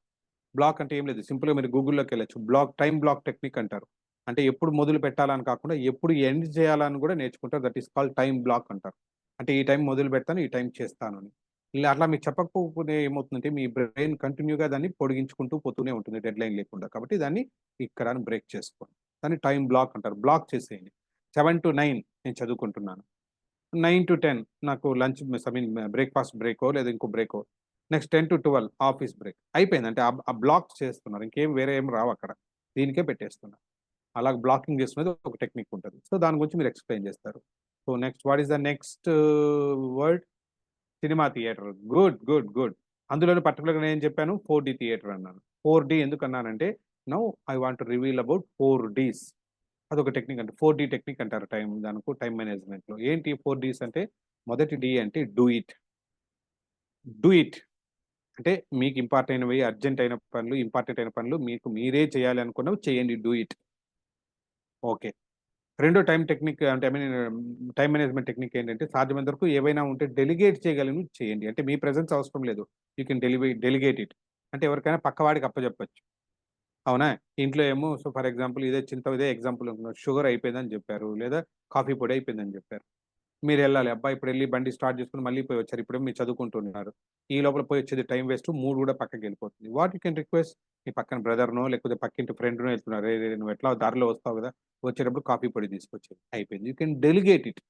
Block అంటే ఏం లేదు. సింపుల్‌గా మీరు గూగుల్‌లోకెళ్ళొచ్చు. టైమ్ బ్లాక్ టెక్నిక్ అంటారు. అంటే ఎప్పుడు మొదలు పెట్టాలని కాకుండా, ఎప్పుడు ఎండ్ చేయాలని కూడా నేర్చుకుంటారు. That is called time block అంటారు. అంటే ఈ టైం మొదలు పెడతాను, ఈ టైం చేస్తాను అని. ఇలా అట్లా మీకు చెప్పకపోతే ఏమవుతుందంటే, మీ బ్రెయిన్ కంటిన్యూగా దాన్ని పొడిగించుకుంటూ పోతూనే ఉంటుంది డెడ్‌లైన్ లేకుండా. కాబట్టి దాన్ని ఇక్కడ బ్రేక్ చేసుకోండి. దాన్ని టైమ్ బ్లాక్ అంటారు. బ్లాక్ చేసేయండి. 7-9 నేను చదువుకుంటున్నాను. 9-10 నాకు లంచ్ ఐ మీన్ బ్రేక్‌ఫాస్ట్ బ్రేకో లేదా ఇంకో బ్రేకో. Next 10-12 office break. అయిపోయింది. అంటే ఆ బ్లాక్ చేస్తున్నారు. ఇంకేం వేరే ఏమి రావక్కడ. దీనికే పెట్టేస్తున్నారు. అలా బ్లాకింగ్ చేసుకునేది ఒక టెక్నిక్ ఉంటది. సో, దాని గురించి మీరు ఎక్స్‌ప్లెయిన్ చేస్తారు. So, next what is the next word? Cinema theatre. Good. Good. Good. అందులోను పర్టిక్యులర్‌గా నేనేం చెప్పాను? 4డీ థియేటర్ అన్నాను. 4డీ ఎందుకన్నానంటే, now I want to reveal about 4 Ds. అదొక టెక్నిక్ అంటే 4డీ టెక్నిక్ అంటారు టైమ్ మేనేజ్‌మెంట్‌లో. ఏంటి 4 డీస్ అంటే, మొదటి డి అంటే డూ ఇట్. Do it. అంటే మీకు అర్జెంట్ అయిన పనులు, ఇంపార్టెంట్ అయిన పనులు మీకు మీరే చేయాలి అనుకున్నవి చేయండి. Do it. ఓకే. రెండో టైమ్ మేనేజ్‌మెంట్ టెక్నిక్ ఏంటంటే, సాధ్యమైనంత వరకు ఏవైనా ఉంటే డెలిగేట్ చేయగలిగినవి చేయండి. అంటే మీ ప్రెజెన్స్ అవసరం లేదు. You can delegate it. అంటే ఎవరికైనా పక్కవాడికి అప్పజెప్పొచ్చు. అవునా? ఇంట్లో ఏమో సో, ఫర్ ఎగ్జాంపుల్ ఇదే ఎగ్జాంపుల్ అనుకుందాం. షుగర్ అయిపోయిందని చెప్పారు. లేదా కాఫీ పొడి అయిపోయిందని చెప్పారు. మీరెళ్ళాలి. అబ్బా! ఇప్పుడెళ్లి బండి స్టార్ట్ చేసుకొని మళ్ళీ పోయి వచ్చారు. ఇప్పుడేమో మీరు చదువుకుంటున్నారు. ఈ లోపల పోయి వచ్చేది టైం వేస్ట్. మూడ్ కూడా పక్కకెళ్ళిపోతుంది. వాట్ యూ కెన్ రిక్వెస్ట్ మీ పక్కన బ్రదర్‌నో లేకపోతే పక్కింటి ఫ్రెండ్‌నో వెళ్తున్నారు. "రేయ్! నువ్వు ఎట్లాగో దారిలో వస్తావు కదా! వచ్చేటప్పుడు కాఫీ పొడి తీసుకొచ్చేయి." అయిపోయింది. You can delegate it.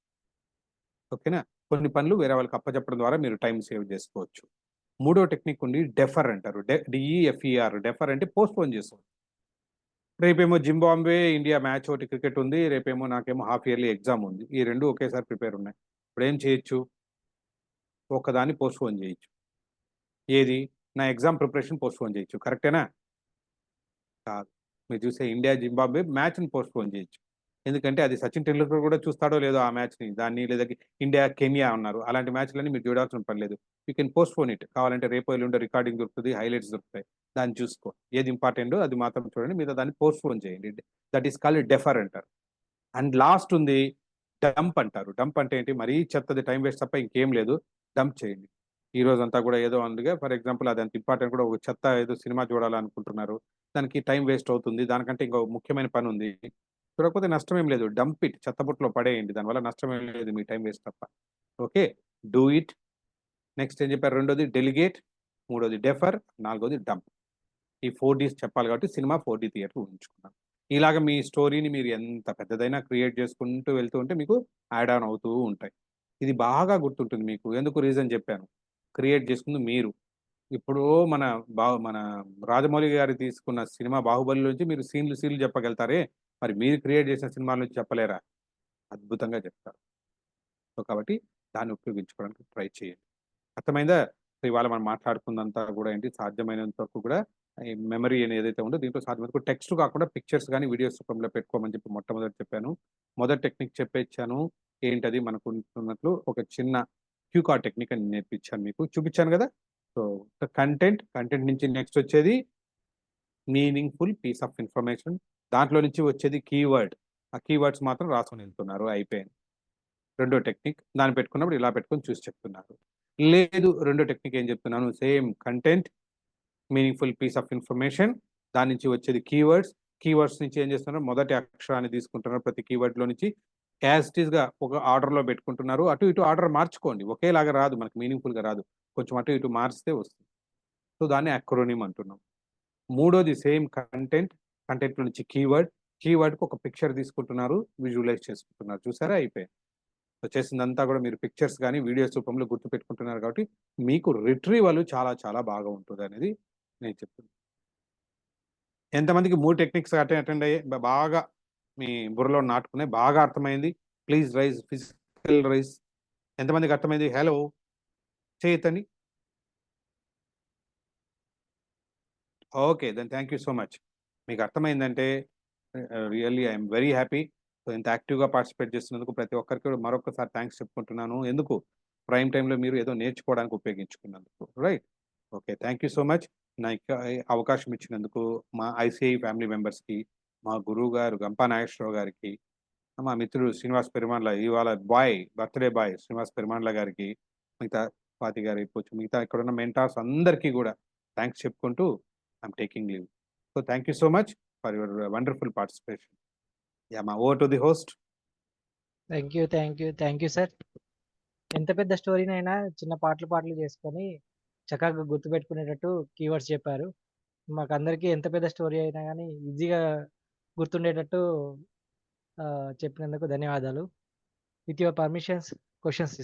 ఓకేనా? కొన్ని పనులు వేరే వాళ్ళకి అప్పచెప్పడం ద్వారా మీరు టైమ్ సేవ్ చేసుకోవచ్చు. మూడో టెక్నిక్ ఉంది. డెఫర్ అంటారు. డీఈఎఫ్ఈఆర్. డెఫర్ అంటే పోస్ట్‌పోన్ చేసుకోవడం. రేపేమో జింబాబ్వే, ఇండియా మ్యాచ్ ఒకటి క్రికెట్ ఉంది. రేపేమో నాకేమో హాఫ్ ఇయర్లీ ఎగ్జామ్ ఉంది. ఈ 2 ఒకేసారి ప్రిపేర్ ఉన్నాయి. ఇప్పుడేం చేయొచ్చు? ఒక్కదాన్ని పోస్ట్‌పోన్ చేయొచ్చు. ఏది? నా ఎగ్జామ్ ప్రిపరేషన్ పోస్ట్‌పోన్ చేయొచ్చు. కరెక్టేనా? కాదు. మీరు చూసే ఇండియా, జింబాబ్వే మ్యాచ్‌ని పోస్ట్‌పోన్ చేయొచ్చు. ఎందుకంటే అది సచిన్ టెండూల్కర్ కూడా చూస్తాడో లేదో ఆ మ్యాచ్‌ని. లేదా ఇండియా, కెన్యా ఉన్నారు. అలాంటి మ్యాచ్‌లన్నీ మీరు చూడాల్సిన పని లేదు. You can postpone it. కావాలంటే రేపో ఎల్లుండో రికార్డింగ్ దొరుకుతది. హైలైట్స్ దొరుకుతాయి. దాన్ని చూసుకో. ఏది ఇంపార్టెంటో అది మాత్రం చూడండి. మిగతా దాన్ని పోస్ట్‌పోన్ చేయండి. దట్ ఈస్ కాల్డ్ డెఫర్ అంటారు. అండ్ లాస్ట్ ఉంది డంప్ అంటారు. డంప్ అంటే ఏంటి? మరీ చెత్తది టైం వేస్ట్ తప్ప ఇంకేం లేదు. డంప్ చేయండి. ఈ రోజంతా కూడా ఏదో అందుగా ఫర్ ఎగ్జాంపుల్ అది అంత ఇంపార్టెంట్ కూడా ఒక చెత్త ఏదో సినిమా చూడాలనుకుంటున్నారు. దానికి టైం వేస్ట్ అవుతుంది. దానికంటే ఇంకో ముఖ్యమైన పని ఉంది. చూడకపోతే నష్టం ఏం లేదు. Dump it. చెత్తబుట్టలో పడేయండి. దానివల్ల నష్టం ఏం లేదు. మీ టైం వేస్ట్ తప్ప. ఓకే. Do it. నెక్స్ట్ ఏం చెప్పారు? రెండోది డెలిగేట్. మూడోది డెఫర్. నాలుగోది డంప్. ఈ 4 డీస్ చెప్పాలి కాబట్టి సినిమా 4డీ థియేటర్ ఊహించుకున్నాను. ఇలాగ మీ స్టోరీని మీరు ఎంత పెద్దదైనా క్రియేట్ చేసుకుంటూ వెళ్తూ ఉంటే మీకు యాడ్ ఆన్ అవుతూ ఉంటాయి. ఇది బాగా గుర్తుంటుంది మీకు. ఎందుకు రీజన్ చెప్పాను. క్రియేట్ చేసుకుంది మీరు. ఇప్పుడు మన రాజమౌళి గారు తీసుకున్న సినిమా 'బాహుబలి' నుంచి మీరు సీన్లు చెప్పగలుగుతారే, మరి మీరు క్రియేట్ చేసిన సినిమాల నుంచి చెప్పలేరా? అద్భుతంగా చెప్తారు. సో, కాబట్టి దాన్ని ఉపయోగించుకోవడానికి ట్రై చేయండి. అర్థమైందా? సో, ఇవాళ మనం మాట్లాడుకుందంతా గూడా ఏంటి సాధ్యమైనంత వరకు కూడా ఈ మెమరీ అని ఏదైతే ఉందో దీంట్లో సాధ్యమైనంత వరకు టెక్స్ట్ కాకుండా పిక్చర్స్ గాని, వీడియోస్ రూపంలో పెట్టుకోమని చెప్పి మొట్టమొదట చెప్పాను. మొదటి టెక్నిక్ చెప్పేచ్చాను. ఏంటది మనకున్నట్లు ఒక చిన్న క్యూ కార్డ్ టెక్నిక్ అని నేర్పించాను మీకు. చూపించాను గదా! సో, కంటెంట్ నుంచి నెక్స్ట్ వచ్చేది మీనింగ్‌ఫుల్ పీస్ ఆఫ్ ఇన్ఫర్మేషన్. దాంట్లో నుంచి వచ్చేది కీవర్డ్. ఆ కీవర్డ్స్ మాత్రం రాసుకొని ఎళ్తున్నారు. అయిపోయింది. రెండో టెక్నిక్. దాన్ని పెట్టుకున్నప్పుడు ఇలా పెట్టుకొని చూసి చెప్తున్నారు. లేదు రెండో టెక్నిక్ ఏం చెప్తున్నాను same content, meaningful piece of information. దాని నుంచి వచ్చేది కీవర్డ్స్. కీవర్డ్స్ నుంచి ఏం చేస్తున్నారు మొదటి అక్షరాన్ని తీసుకుంటున్నారు ప్రతి కీవర్డ్‌లో నుంచి. యాజ్ ఇట్ ఈస్‌గా ఒక ఆర్డర్‌లో పెట్టుకుంటున్నారు. అటు ఇటు ఆర్డర్ మార్చుకోండి. ఒకేలాగా రాదు మనకు మీనింగ్‌ఫుల్‌గా రాదు. కొంచెం అటు ఇటు మారిస్తే వస్తుంది. సో, దాన్ని అక్రోనిమ్ అంటున్నాం. మూడోది సేమ్ కంటెంట్‌లో నుంచి కీవర్డ్‌కి ఒక పిక్చర్ తీసుకుంటున్నారు, విజువలైజ్ చేసుకుంటున్నారు. చూసారా? అయిపోయింది. సో, చేసిందంతా కూడా మీరు పిక్చర్స్ గాని, వీడియోస్ రూపంలో గుర్తుపెట్టుకుంటున్నారు కాబట్టి, మీకు రిట్రీవల్ చాలా చాలా బాగా ఉంటదనేది నేను చెప్తున్నా. ఎంతమందికి 3 టెక్నిక్స్ అటెండ్ అయ్యాయి? బాగా మీ బుర్రలో నాటుకున్నాయి. బాగా అర్థమైంది. Please raise physical raise. ఎంతమందికి అర్థమైంది? హలో! చేయెత్తండి. Okay. Then thank you so much. మీకు అర్థమైందంటే really I am very happy. So, ఇంత యాక్టివ్‌గా పార్టిసిపేట్ చేస్తున్నందుకు ప్రతి ఒక్కరికి కూడా మరొక్కసారి థాంక్స్ చెప్పుకుంటున్నాను. ఎందుకు? ప్రైమ్ టైమ్‌లో మీరు ఏదో నేర్చుకోవడానికి ఉపయోగించుకున్నందుకు. Right? Okay. Thank you so much. నాకు అవకాశం ఇచ్చినందుకు మా ఐసీఐ ఫ్యామిలీ మెంబర్స్‌కి, మా గురువుగారు గంపా నాగేశ్వరరావు గారికి, మా మిత్రుడు శ్రీనివాస్ పెరుమాళ్ల ఇవాళ బర్త్‌డే బాయ్ శ్రీనివాస్ పెరుమాళ్ల గారికి, మిగతా స్వాతి గారి, మిగతా ఇక్కడున్న మెంటార్స్ అందరికీ గూడా థాంక్స్ చెప్పుకుంటూ I'm taking leave. So, thank you so much for your wonderful participation. Yeah! Over to the host. Thank you sir. ఎంత పెద్ద స్టోరీనైనా చిన్న పాటలు చేసుకొని చక్కగా గుర్తుపెట్టుకునేటట్టు కీవర్డ్స్ చెప్పారు. మాకందరికీ ఎంత పెద్ద స్టోరీ అయినా గానీ ఈజీగా గుర్తుండేటట్టు చెప్పినందుకు ధన్యవాదాలు. With your permissions questions